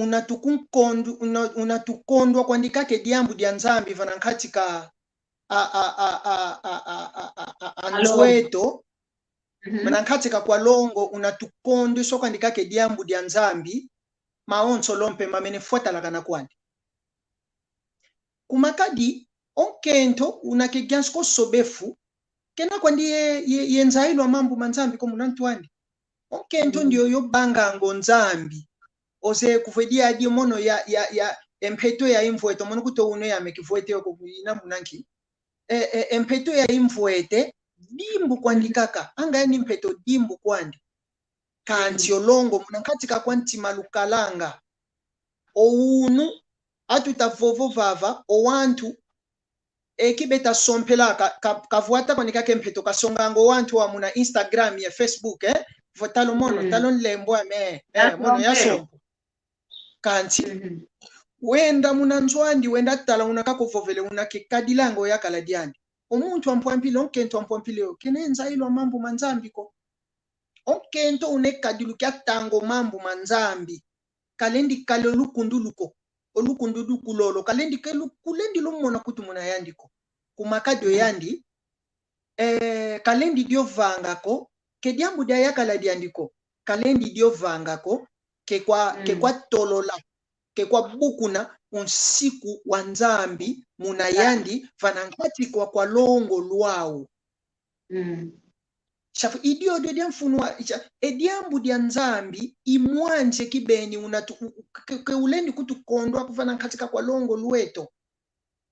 unatukondwa kwandikake diambu dia nzambi vanankatika anzweto vanankatika kwa longo unatukondwa so kwandikake diambu dia nzambi maonso lompe mamene fotala kana kwandi kumakadi onkento unakegyansko sobefu kena kwandi yenzailwa mambo manzambi ko munantwandi onkento ndio yobanga ngonzambi ose kuvedia adi mono ya empeto ya imvweto mono kuto uno ya mekivwete yoko ina munanki empeto ya imvwete dimbu kwandi kaka anga yani mpeto dimbu kwandi kanti olongo munankatika kwanti malukalanga ounu atutavovo vava owantu ekibeta sompela kavuata kwanikake mpeto kasongango wantu wa muna Instagram ya Facebook votalo mono talon lembo ame mono ya sompo kanti wenda muna nzwandi wenda tala unakako vovele unakekadilango ya kaladiani omuntu ampwampile onkento ampwampile kenenza ilo mambo manzambi ko onkento unekadilu kya tango mambo manzambi kalendi kale olukunduluko olukundudukulolo kalendi kulendi lumona kutu muna yandiko kumakado yandi kalendi dio vangako kediambu dia yakala diandiko kalendi dio vangako kekwa tolola kekwa bukuna unsiku wa nzambi muna yandi vanankati kwa longo luao shafu idio dia mfunua ediambu dia nzambi imwanje kibeni ulendi kutukondwa kufana katika kwa longo lueto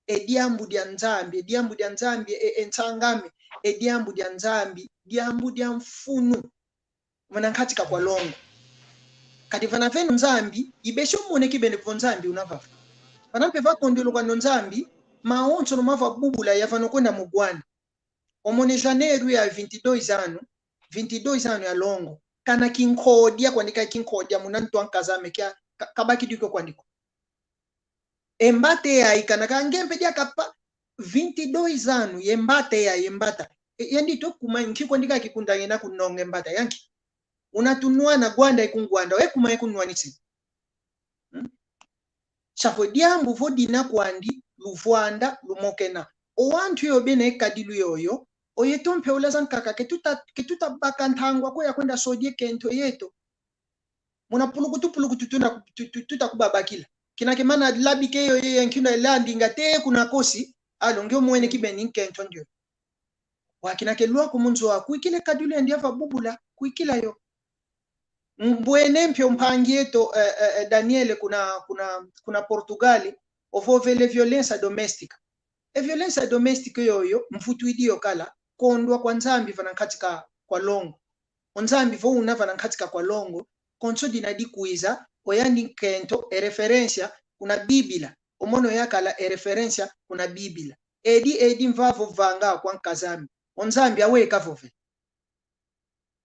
ediambu dia nzambi entangame ediambu dia nzambi diambu dia mfunu vana katika kwa longo kati vana venu nzambi ibesho mwone kibeni kwa nzambi unavafa vanampe vakondelo kwa nzambi maonso no mava bubula ya vano kwenda mugwana omone janeiro ya 22 ano ya longo kana kinkodia kwanika kinkodia munantu ankazame kya kabaki diko kwandiko embate ya ikana kangempe dia kapa 22 ano yembate ya yembata yandi to kuma nki kwandika kikundanye na kunonge embata yanki unatunua na gwanda ikungwanda we kuma ikunwa nisi chapo diambu vodina kwandi luvwanda lumokena owantu yo bene kadilu yoyo oyetompe ulazan kaka ketuta bakantangwa ko yakwenda sodie kento yeto muna pulukutu tuta kubabakila kinake mana labike yo yankina landinga te kuna kosi alo ngyo mwene kibeni kento ndio wakinake lwa kumunzo wa kuikile kadule ndiava bubula kuikila yo mbwene mpyo mpangieto Daniel kuna Portugali ovovele violence domestica violence domestica yoyo mfutu idio kala kondwa kwa nzambi vana katika kwa longo onzambi vo una vana katika kwa longo konso dinadi kuiza oyandi kento referencia kuna biblia omono yakala referencia kuna biblia edi mvavo vanga kwa nkazambi onzambi aweka vove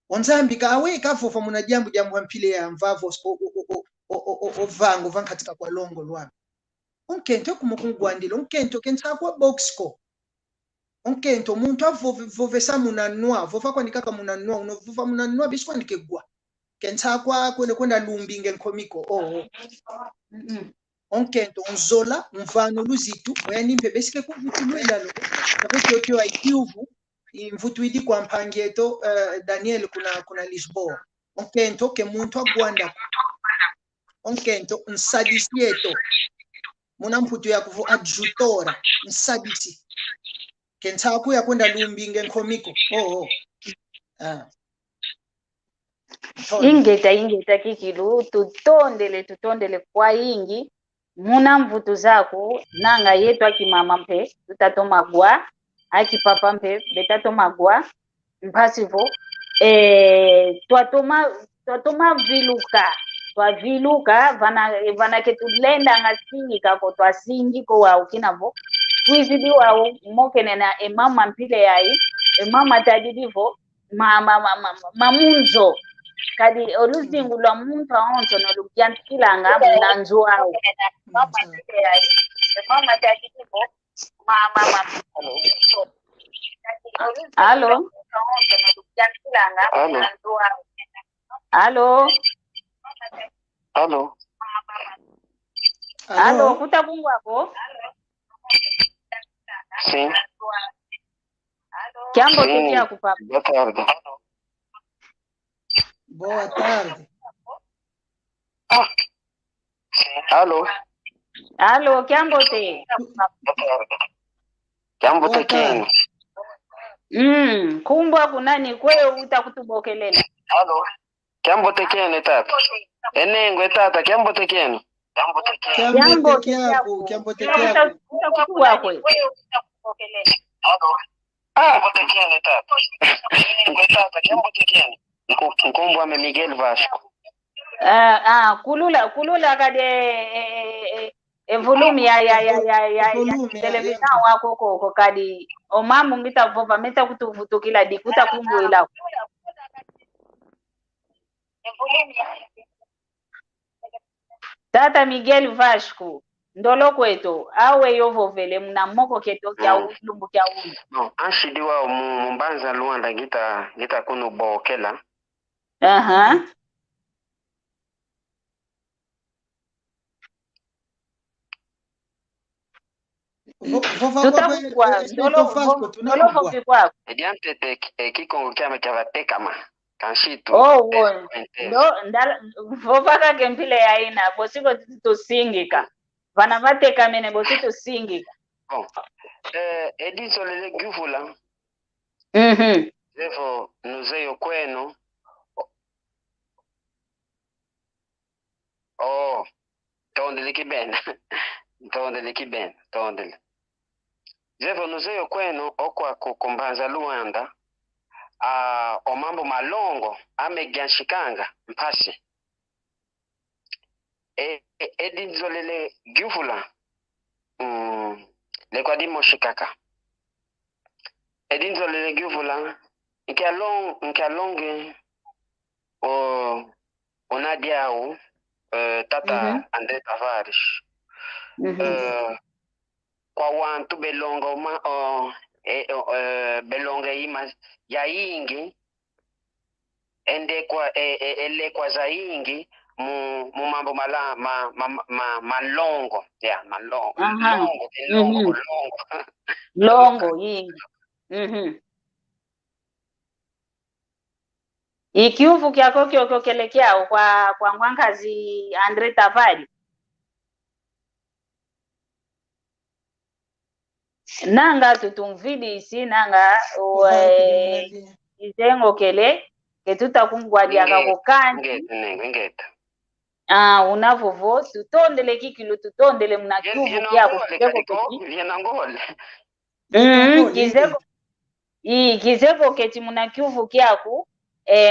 onzambi ka aweka vova muna jambu mpile ya mvavo vango van katika kwa longo lwa onkento kumukungwandilo onkento kenza kwa boxco onkento muntu avovesa munanwa vova kwa nikaka munanwa unovova munanwa biswa nikegwa kenza kwa kwenda lumbinge nkomiko onkento unzola mvano luzitu oyandimpe besike kuvutulwela lo napetyo kyo aikiuvu imvutu idi kwa mpangieto Daniel kuna Lisboa onkento ke muntu agwanda onkento nsadisieto muna mputu ya kuvu adjutora nsadisi kenza ku ya kwenda lumbinge nkomiko ingeta kikilu tutondele kwa ingi muna mvutu zako nanga yetu akimama mpe tutatoma gwa akipapa mpe betatoma gwa mpasivo twatoma viluka vana ketulenda ngasingi kako twasingi ko wa ukinavo tuizidi wa mokene na emama mpile yai emama tadidivo mamunzo kadi oluzingu lwa muntu aonto nolukyantikilanga munanzu awo Halo. Halo. Halo. Halo, kutabungwako? Sim. Jambo tukia kupapa. Boa tarde. Boa tarde. Halo. Halo, jambo te. Jambo te kini. Kumbwa kunani kwe utakutubokelela. Halo. Jambo te kini tata. Enengwe tata, jambo te kini. Jambo te kyako. Utakuwa kwe. Jambo te kini tata. Ngwe tata, jambo te kini. Nkumbwa me Miguel Vasco. Kulula kade volume ya television wako koko kadi omamu ngita vova meta kutuvutukila dikuta kumbuila Tata Miguel Vasco ndolo kwetu awe yovovele muna moko keto kya ulumbu kya ulu No, anshidiwa mumbanza luanda gita kunu bokela. Ediante Kikongo kyama kyabatekama kanshito. Vovaka kempile ya ina bosiko tusingika vana vateka mene bosito singika Ediso lele gufula Zefo nuzeyo kwenu tondele kibena Zefo nuzeyo kwenu okwa kukumbanza luanda omambo malongo amegyanshikanga mpasi edinzolele gufula lekwa dimoshikaka edinzolele gufula nkialonge onadiao tata Andre Tavares kwa wantu belonga belonga ima ya ingi ende kwa ele kwa zaingi mu mambo malongo ya malongo longo longo yingi ikiuvu kyako kyokyokelekea kwa ngwankazi Andre Tafari nanga tutumvidi isi nanga izengo kele ketuta kungwadia kakokanti ngeta unavovo tutondele kikilu tutondele muna kiuvu kyako kizeko keti muna kiuvu kyako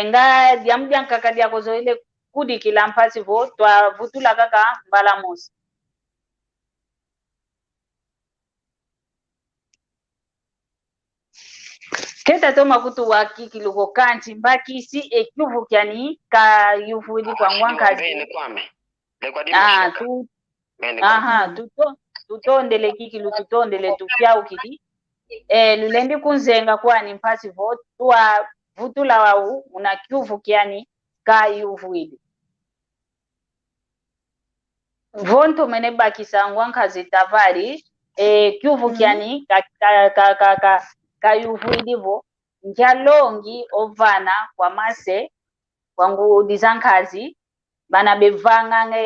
nga diamdiankaka diako zoile kudi kila mpasi vo twa vutula kaka mbala mosi keta toma kutu waki luko kanti mbaki si ekyuvu kyani ka yufudi kwa ngwankazi tutondele kikilu tutondele tukyau kidi lulendi kunzenga kwani mpasi vo twa vutula wau una kyuvu kyani ka yufudi vonto mene bakisa ngwankazi Tafari kyuvu kyani ka yuvuidivo njalongi ovana kwa mase wangu dizankazi bana bevanga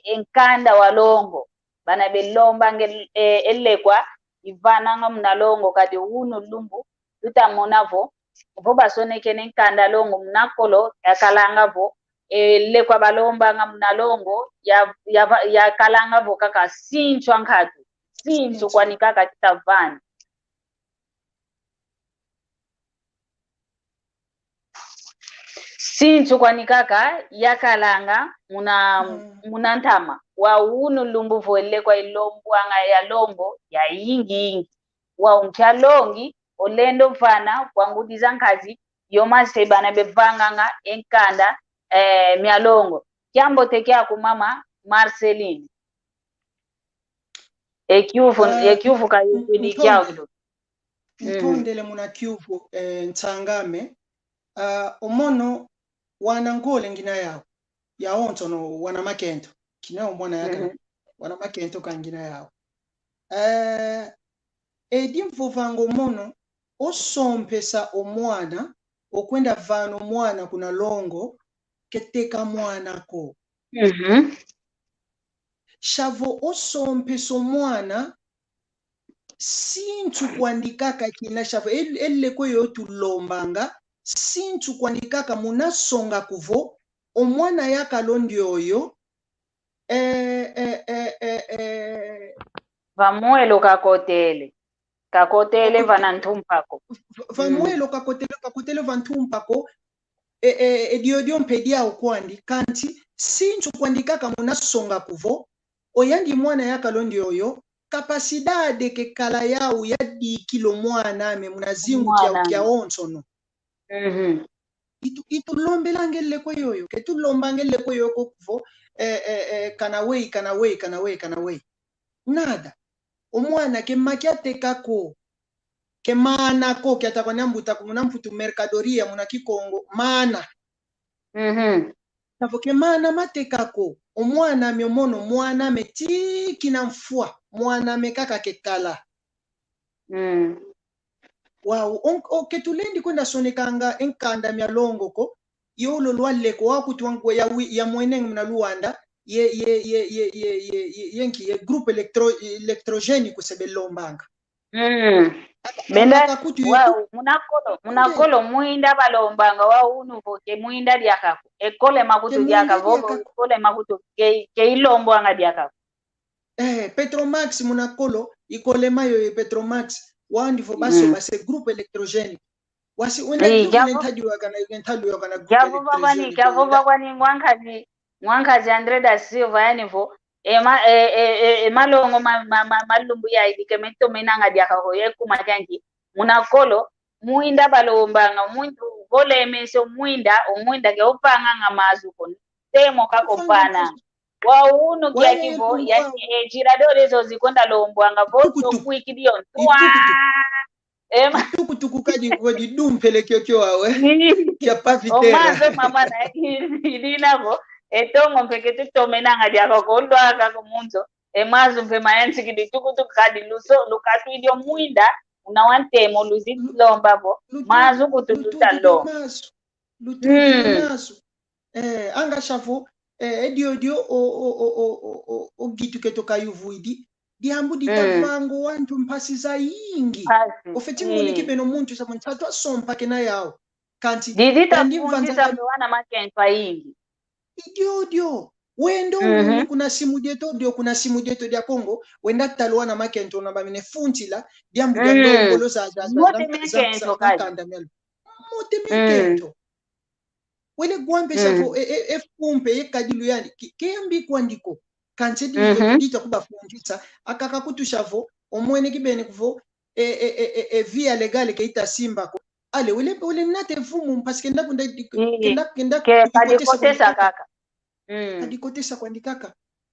enkanda walongo bana belomba elekwa ivana nga mnalongo kati unu lumbu tutamonavo vo basoneke nenkanda longo mnakolo yakalanga vo elekwa balomba nga mnalongo ya kalanga vo kaka sinchwa nkatu sinchu kwani kaka titavani sinchu kwani kaka yakalanga muna ntama wa unu lumbu voele kwa ilombu anga ya longo ya ingi wa unchalongi olendo mfana kwa ngudiza nkazi yoma sebana bevanga nga enkanda mialongo kyambo tekea kumama Marceline ekyuvu kayukudi kyao kidogo ntondele muna kyuvu ntangame omono wana ngole ngina yao ya onto no wana makento kinao mwana yaka wana makento kangina yao edi mvuvango mono osompesa omwana okwenda vano mwana kuna longo keteka mwana ko shavo osompesa omwana sintu kuandikaka kina shavo elle kweyo tulombanga sintu kuandikaka munasonga kuvo omwana yakalondi oyo vamuelo kakotele vanantumpako vamuelo kakotele vantumpako ediodio mpedia okwandi kanti sintu kuandikaka munasonga kuvo oyandi mwana yakalondi oyo kapasidade ke kala yau yadikilo mwana ame munazingu kya onsono itulombela ngelle ko yoyo ketulomba ngelle ko yoyo kuvo kanawei nada omwana ke makiatekako ke mana ko kyatakwanyambuta kumunamputu mercadoria muna Kikongo mana tavo ke mana matekako omwana myomono mwana metiki na mfua mwana mekaka kekala wow ketulendi kwenda sonekanga enkanda myalongo ko yolo lwaleko wakutwangu ya mweneng mna Luanda yenki ye groupe electrogène kusebelombanga benda wow munakolo muinda balombanga wa unu voke muinda lyakako ekole makutu lyakavo ekole makutu ke ilombo anga lyakako Petromax munakolo ikole mayo Petromax wandi vo baso base groupe electrogène wasi wenda ntadiwa kana javo bakwani ngwankazi Andre da Silva yanivo malongo malumbu ya idike mento menanga diakako yekuma kanki munakolo muinda balombanga muntu vole meso muinda ke opanga ngamazuko temo kakopana wa unu kia kivo ya jiradore zo zikonda lombwanga voto kuikidio tukutuku kadi kodi dumpele kyokyo wawe kya pavitera omanzo mama na ilinavo etongo mpeke tutomenanga diako kondwa kako munzo emazo mpe mayansi kidi tukutuku kadi luso lukatu idio muinda unawantemo luzilomba bo mazu kutututa lo maso anga shafu edio o gitu ketoka yuvuidi diambu ditavango wantu mpasi za yingi ofeti muniki beno muntu sa mantatu asompa kena yao kanti didita fundisa mwana makentwa yingi idio wendo kuna simu dieto dia Kongo wenda talwa na makento na bamine funtila diambu dia ndongolo za kandamelo mote mekento wele gwambe shafo fumpe kadilu yani kembi kwandiko kanche dita kuba fundisa akaka kutushavo omwene kibene kuvo via legale keita simba ko ale wele nate vumu parce que ndakunda kenda kadikotesa kaka kadikotesa kwandikaka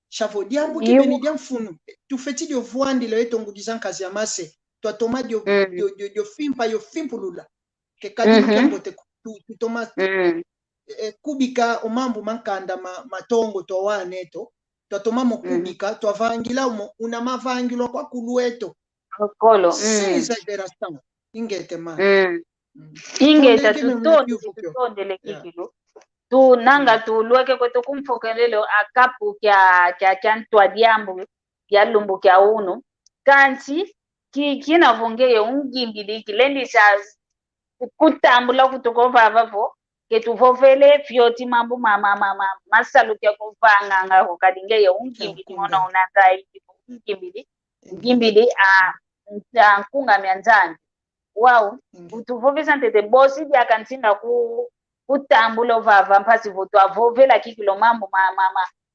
shavo diambu kibene diamfunu tufeti dio vuandi le etongu dizankazi ya mase to toma dio fimpa yo fimpulula ke kadilu kembote tutoma kubika omambu mankanda matongo to waneto twatoma mokubika twavangila una mavangilo kwa kulueto kolo exageração ingete ma ingeta tutondele kikilo tu nanga tu lueke kwetu kumfokelelo akapu kya ntwa diambu kya lumbu kya uno kanti kina vongeye ungimbili kilendi sa kutambula kutukova vavo ketuvovele fyoti mambu masalu kya kuvanga nga kadingeye ungimbili mona unangai ungimbili nkunga myanzani wow utuvovesa ntete bosi dia kantinda kutambula vava mpasi votu avovela kikilo mambo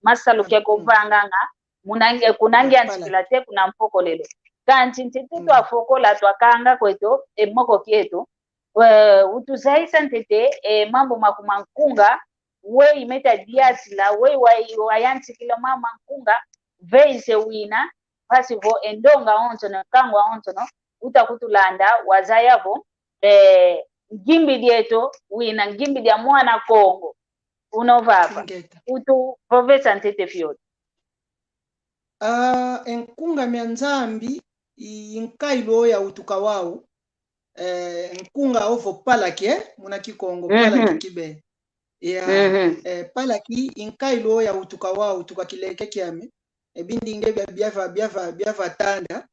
masalu kya kuvanga nga munange kunange ansikilate kuna mpoko lelo kanti ntete tu afokola twakanga kweto emoko kieto utuzaisa ntete mambo makumankunga we imeta diasila we wayansi kilo mama nkunga veise wina pasi vo endonga ontono kangwa ontono utakutulanda wazayavo ngimbi dieto wina ngimbi dia mwana Kongo unovapa utu profesa ntete fiyote enkunga myanzambi inkailo ya utuka wao nkunga ovo palaki muna Kikongo palaki kibe ya palaki inkailo ya utuka wao utuka kileke kiame ebindinge byava tanda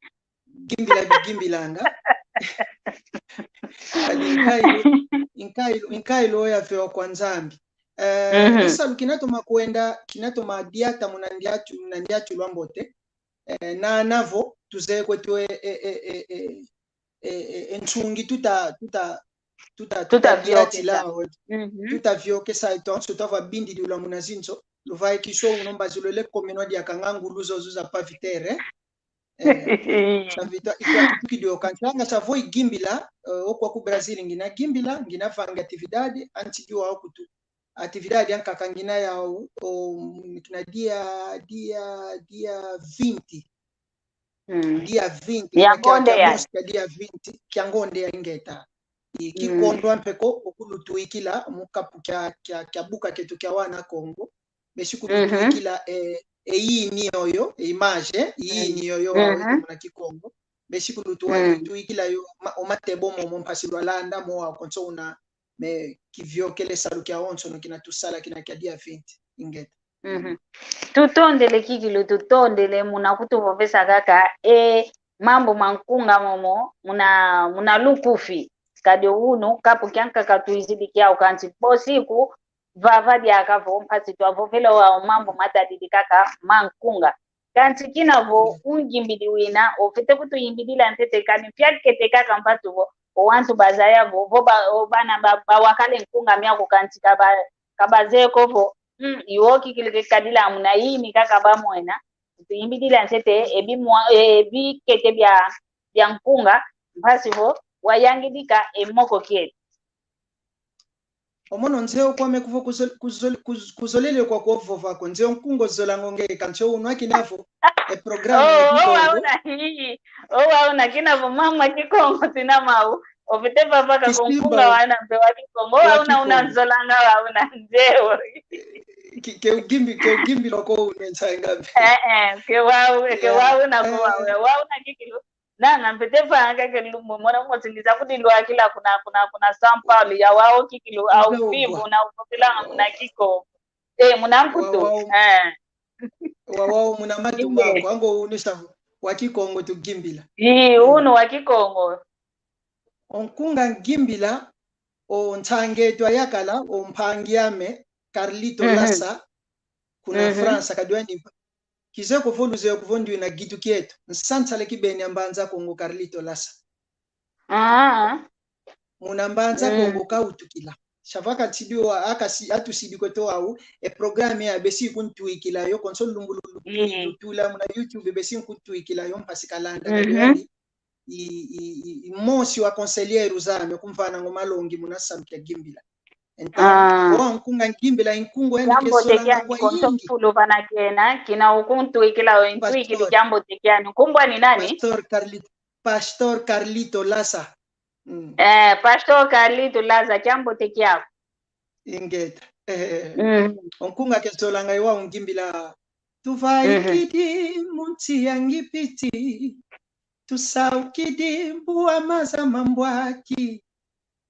gimbilanga inkailo ya vyo kwa nzambi esa kinatoma kwenda kinatoma diata munandiatu lwambote na navo tuze kwetu enchungi tutavyoke saito tutava bindi dula munazinzo luvai kisho unomba zulole komeno dia kangangu luzo zuza pavitere savita ikidio kanchanga savoi gimbila okwa ku Brazil ngina gimbila ngina fanga atividade antidiwa okutu atividade ankakangina yao kina dia 20 dia 20 ya dia 20 kyangonde ya ingeta ikikondo ampeko okulutuikila mukapu kya buka ketu kya wana Kongo beshikulutuikila eyini oyo image yini yoyo na Kikongo beshikulutuikila yo omatebo mo mpasilwa landa mo akonso una me kivyokele salu kya onso no kinatusala kina kya dia 20 ingeta tutondele kikilo tutondele muna kutuvovesa kaka mambo mankunga momo muna lukufi kadi uno kapu kyanka katuizidi kyao kanti bosiku vavadi akavo mpasi twavovela wa mambo matadidi kaka mankunga kanti kinavo ungimbidi wina ofite kutuyimbidila ntete kani pyakete kaka mpatuvo owantu bazaya vovo bana bawakale nkunga myako kanti kabazeko vo iwoki kilike kadila amuna yimi kaka bamwena tuyimbidila ntete ebi kete bya nkunga mpasi vo wayangidika emoko kietu omono nzeo kwame kuvo kuzolele kwa kuovo vako nzeo nkungo zola ngongeka ncho unwa kinavo programa ya Kikongo wauna kina mama Kikongo tina mau ofite papa ka Kisimba konkunga wana mpe wa Kikongo wa wauna Kikongo. unanzolanga wauna nzeo ke ugimbi loko unensangabe ke wauna ko wauna kikilo nanga mpete panga ke lumbo mona motiliza kudilwa kila kuna sample ya wao kikilo au vivo na upopela na Kikongo muna mputo wao muna matu mako ango unisha wa Kikongo tugimbila uno wa Kikongo onkunga gimbila o ntangetwa yakala o mpangiame Carlito Lassa kuna France kadwani kize kuvoluze kuvondi na gitu kietu nsantale kibeni ambanza Kongo Carlito Lassa muna mbanza Kongo kautukila shavaka tibiwa akasi atusibiko to au programme ya besi kuntuikila yo console lumbulu tula muna YouTube besi kuntuikila yo mpasikalanda kadwani mosi wa conseiller uzame kumfana ngomalongi muna samkia gimbila nkunga gimbila inkungo yani kesola kwa yingi fulo bana kena kina ukuntu ikila intu ikili jambo tekiani kumbwa ni nani Pastor Carlito Lassa Pastor Carlito Lassa jambo tekiako ingeta onkunga kesola ngai wa ungimbila tuvaikidi munti yangipiti tusaukidi mbuwa maza mambwaki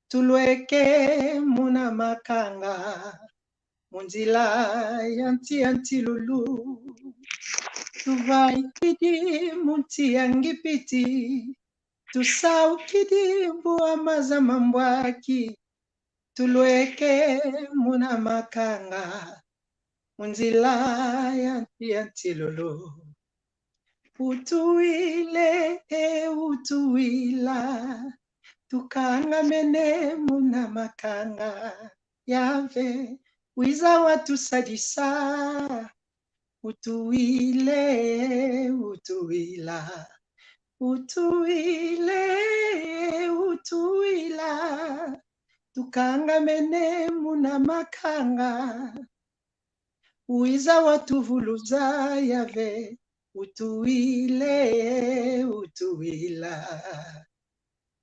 tulweke muna makanga munzila yanti lulu tuvaikidi munti yangipiti tusaukidi mbuwa maza mambwaki tulweke muna makanga munzila yanti lulu utuile utuila tukanga mene muna makanga yave wiza watu sadisa utuile utuila tukanga mene muna makanga wiza watu vuluza yave utuila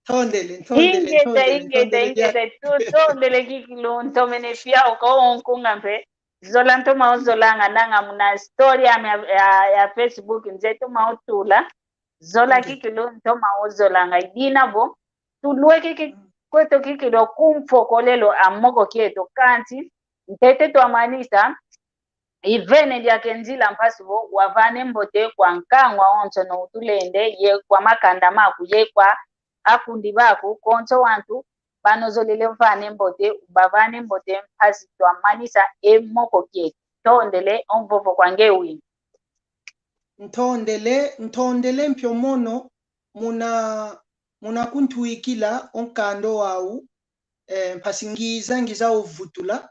tondele kikilo ntomene pia ukaonkunga mpe zola ntoma ozolanga nanga muna story ya Facebook nzetu mautula zola kikilo ntoma ozolanga idina bo tulwe kweto kikilo kumfokolelo amoko kieto kanti ntete twamanisa ivene lya kenzila mpasibo wavane mbote kwa nkangwa onso no utulende ye kwa makanda maku ye kwa akundi baku konso wantu banozolele mfane mbote bavane mbote mpasi twamanisa emoko kietu tondele onvovo kwange wini ntondele mpyo mono muna kuntuikila onkando wau mpasi ngiza ovutula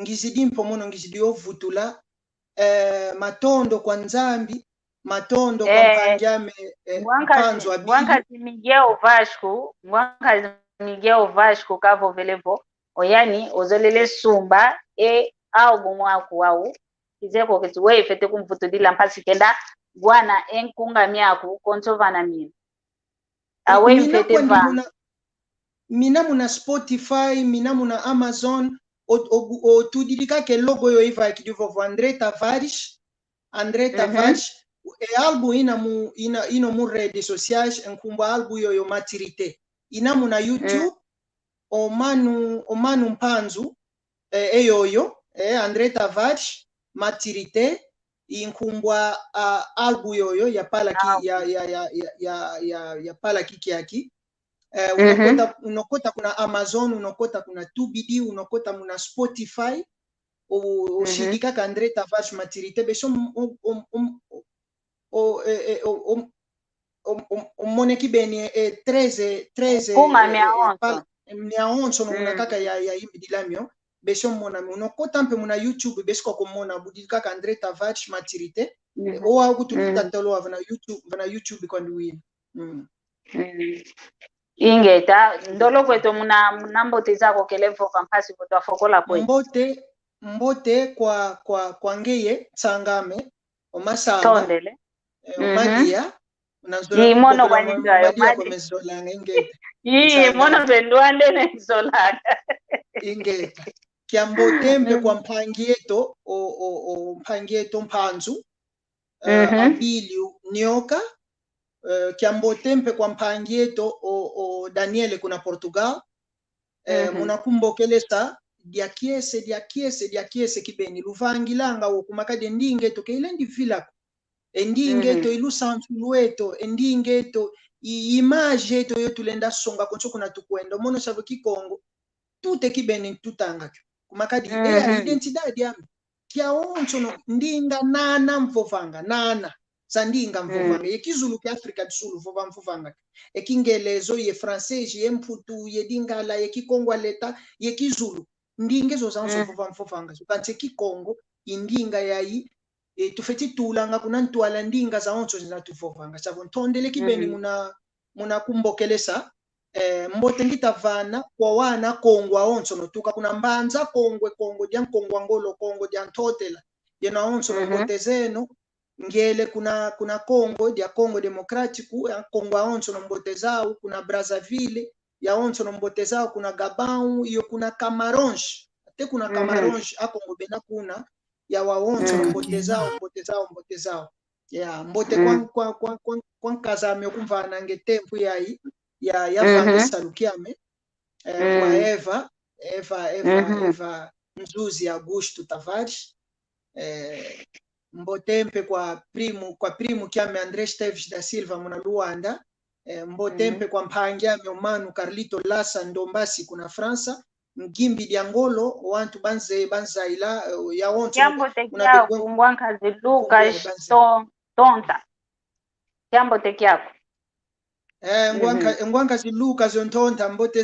ngizidi mpyo mono ngizidi ovutula matondo kwa nzambi matondo kwa mpangiame mwankazi Miguel Vasco kavo velevo oyani ozolele sumba au mwaku wau kizeko kisiwe fete kumvutulila mpasi kenda gwana enkunga miaku konsovana mina awe mfete va mina muna Spotify mina muna Amazon o tudilika ke logo yo iva kidivo Andre Tavares album ina mu redes sociais enkumba album yo maturité ina muna YouTube o manu mpanzu eyoyo Andre Tavares maturité inkumbwa album yoyo ya pala ya pala kiki unokota kuna Amazon unokota kuna 2BD unokota muna Spotify ushidika ka Andre Tavares maturité beso moneki beni 13 miaonso no kaka ya imbidilamio beso mona unokota mpe muna YouTube besko komona budika ka Andre Tavares maturité o akutukuta tolo vana YouTube kwa nduwini ingeta ndolo kweto muna mbote zako kelevo kampasi kutwa fokola kweto mbote kwa ngeye tsangame omasamba tondele Madia Yi mono kwa ninga madia kwa mezola ngeta yi mono benduande ne zola ingeta kiambotembe kwa mpangieto o mpangieto mpanzu abilio nyoka kiambotembe kwa mpangieto o Daniele kuna Portugal munakumbokelesa dia kiese kibeni luvangilanga wokumakade ndingeto keile ndivila endingeto ilusantu lueto endingeto image eto yotulenda songa konso kuna tukwenda mono savo Kikongo tute kibeni tutanga kumakadi identidade yami kia onso no ndinga nana mfovanga nana sandinga mfovanga yekizulu ki Afrika tsulu vova mfovanga ekingelezo ye francais ye mputu ye dingala ye Kikongo leta ye kizulu ndingezo zanso vova mfovanga kanse Kikongo indinga yayi tufeti tulanga kuna ntwala ndinga za onso zinatuvovanga savo ntondele kibeni muna kumbokelesa mbote ngitavana kwa wana kongwa onso no tuka kuna mbanza kongwe dia nkongwa ngolo kongo dia ntotela yena onso no mbote zeno ngele kuna Kongo dia Kongo Democratico ya Kongo onso no mbote zao kuna Brazzaville ya onso no mbote zao kuna Gabon iyo kuna Camaronge ate kuna Camaronge a Kongo bena kuna ya waonso no mbote zao ya mbote kwa kazame okumvana ngetempu yayi ya Vanessa Lukiame kwa Eva Mzuzi Augusto Tavares mbotempe kwa primo kiame André Esteves da Silva muna Luanda mbotempe kwa mpangi ame Omanu Carlito Lassa Ndombasi kuna Fransa ngimbi diangolo wantu banzaila ya onto Kiambo tekia kungwanka ziluka tonta Kiambo tekia ngwanka ziluka zontonta mbote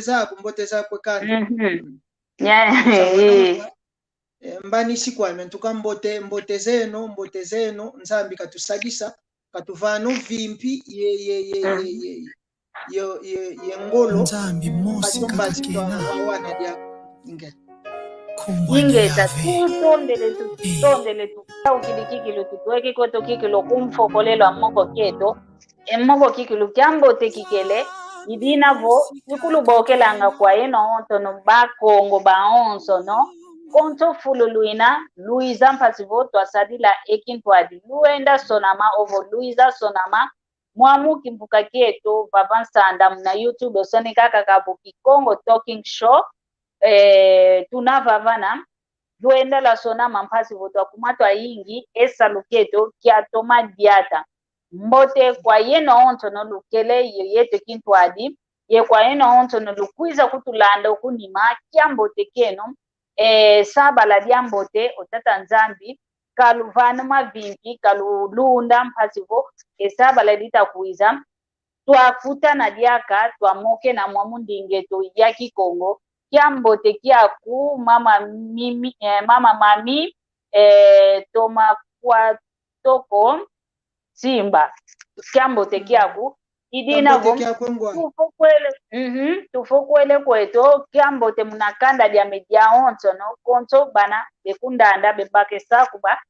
zako kana mbani sikwame ntuka mbote zeno nzambi katusagisa katuvano vimpi ye ngolo nzambi mosi kakena wana dia ingeta tutondele tu ukilikikilo tutuweke koto kikilo kumfokolelo amoko keto emoko kikilo kiambo tekikele idina vo ikulubokelanga kwa eno onto no bakongo baonso no konto fululuina Luisa mpasivo twasadila ekintwadi luenda sonama ovo Luisa sonama mwamu kimpuka keto vapansanda mna YouTube osanekaka kapo Kikongo Talking Show tunavavana luenda la sonama mpasivo twakumatwa ingi esa luketo kia toma diata mbote kwa yeno onto no lukele yete kintwadi ye kwa yeno onto no lukwiza kutulanda okunima kiambote keno saba la diambote otata nzambi kaluvana mavimpi kalulunda mpasivo saba la dita kuiza twafuta na diaka twamoke na mwamundingeto ya Kikongo kiambote kiaku mama mami toma kwa toko simba kiambote kiaku idina vo tufokwele kweto kiambote munakanda dia media onto no konto bana bekundanda bebake sakuba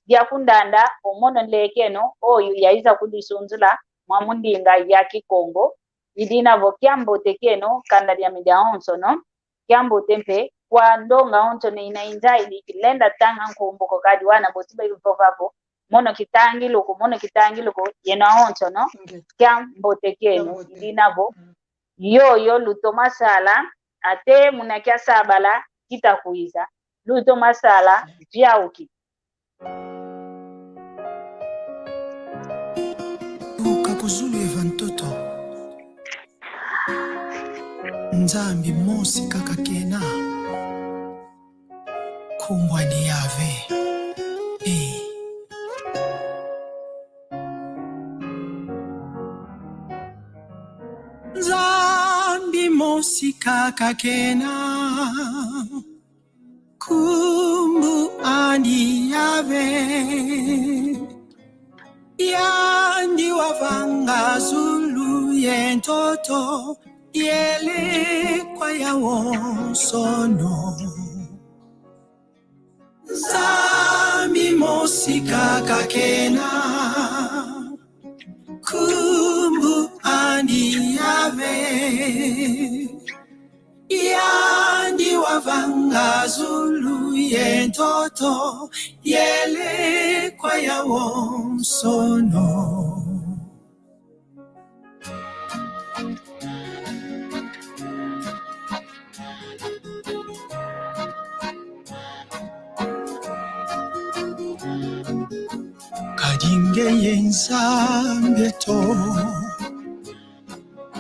dia kundanda omono lekeno oyu yaiza kudisunzula mwamundinga ya Kikongo idina vo kiambote keno kanda dia media onto no kiambote mpe kwa ndonga onto ne inainzaili kilenda tanga nkumboko kadi wana botiba iluvovavo mono kitangilo yena onto no kiambote keno idinavo yoyo luto masala ate munakia sabala kitakuiza luto masala vyauki ukakuzulu evantoto nzambi mosi kaka kena kumbwani yave nzambi mosi kaka kena kumbu andi yave yandi wavanga zulu yentoto yele kwa yawonsono nzambi mosi kaka kena yentoto yele kwa yawo sono. Kadinge yensambeto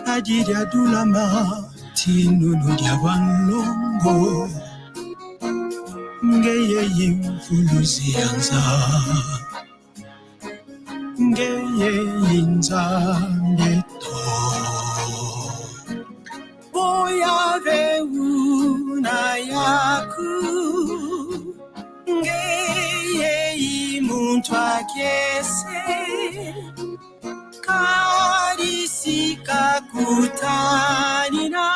Ajiria dulama tinunu diabanlongo Ngeye yimfuluzi yanza Ngeye yinzambeto Boya veuna yaku Ngeye imuntwa kiese Karisika kutanina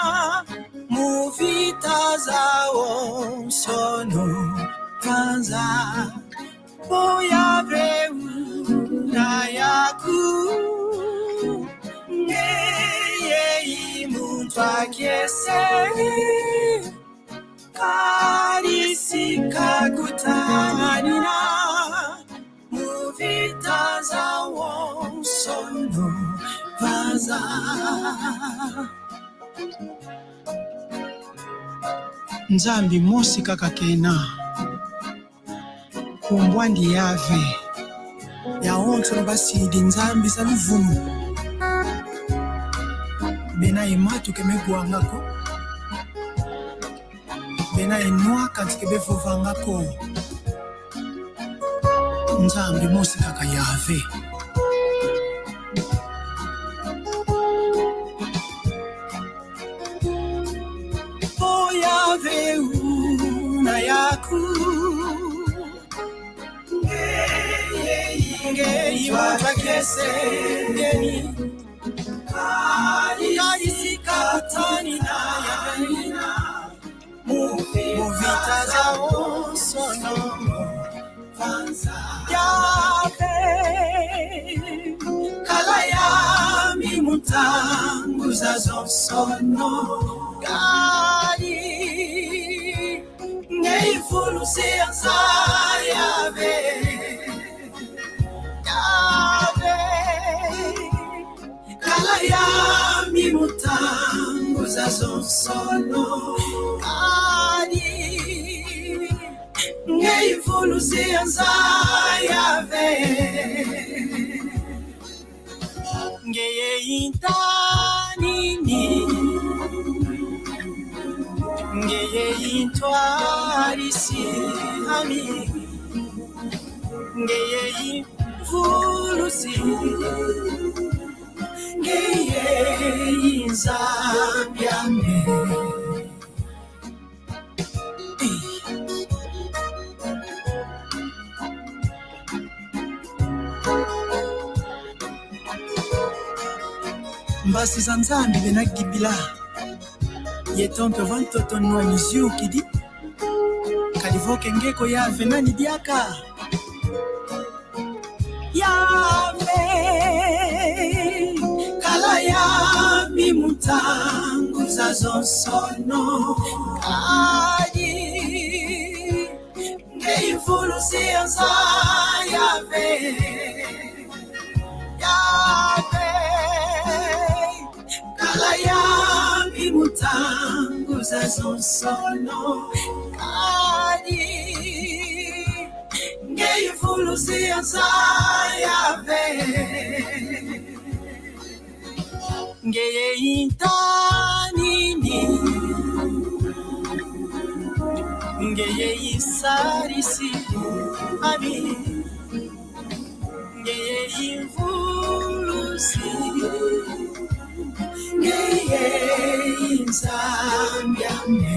Muvita zao sono kanza Boya veuna yaku Ngeye imuntwa kiese Karisika kutanina Muvita zao sono vaza Nzambi mosi kakakena Kumbwandi yave Ya onto na basidi nzambi za luvumu Bena imatu kemegwangako Bena enua kantike bevovangako Nzambi mosi kakayave Boyave una yaku Ngeye watakese ngeni Karisika tanina yavenina Muvita zao sono Yave Kalaya mimutangu zazo sono Gadi Ngeyifulu siyanza Yave Yave Kalaya mimutangu zazo sono Gadi Ngeyifulu siyanza Yave Ngeye intanini Ngeye intwarisi ami Ngeye infulusi Ngeye inzambiame Mbasi za nzambi benagibila Yetonto vantoto nwa niziu kidi Kalivoke ngeko yave nani diaka Yave Kala ya mimutangu za zonsono Kadi Ngeifulu siyanza Yave Yave Kala ya mimutangu za zonsono Kadi Ngeyifulu siyanza Yave Ngeye intanini Ngeye isarisi Ami Ngeye infulusi Ngeye inzambiame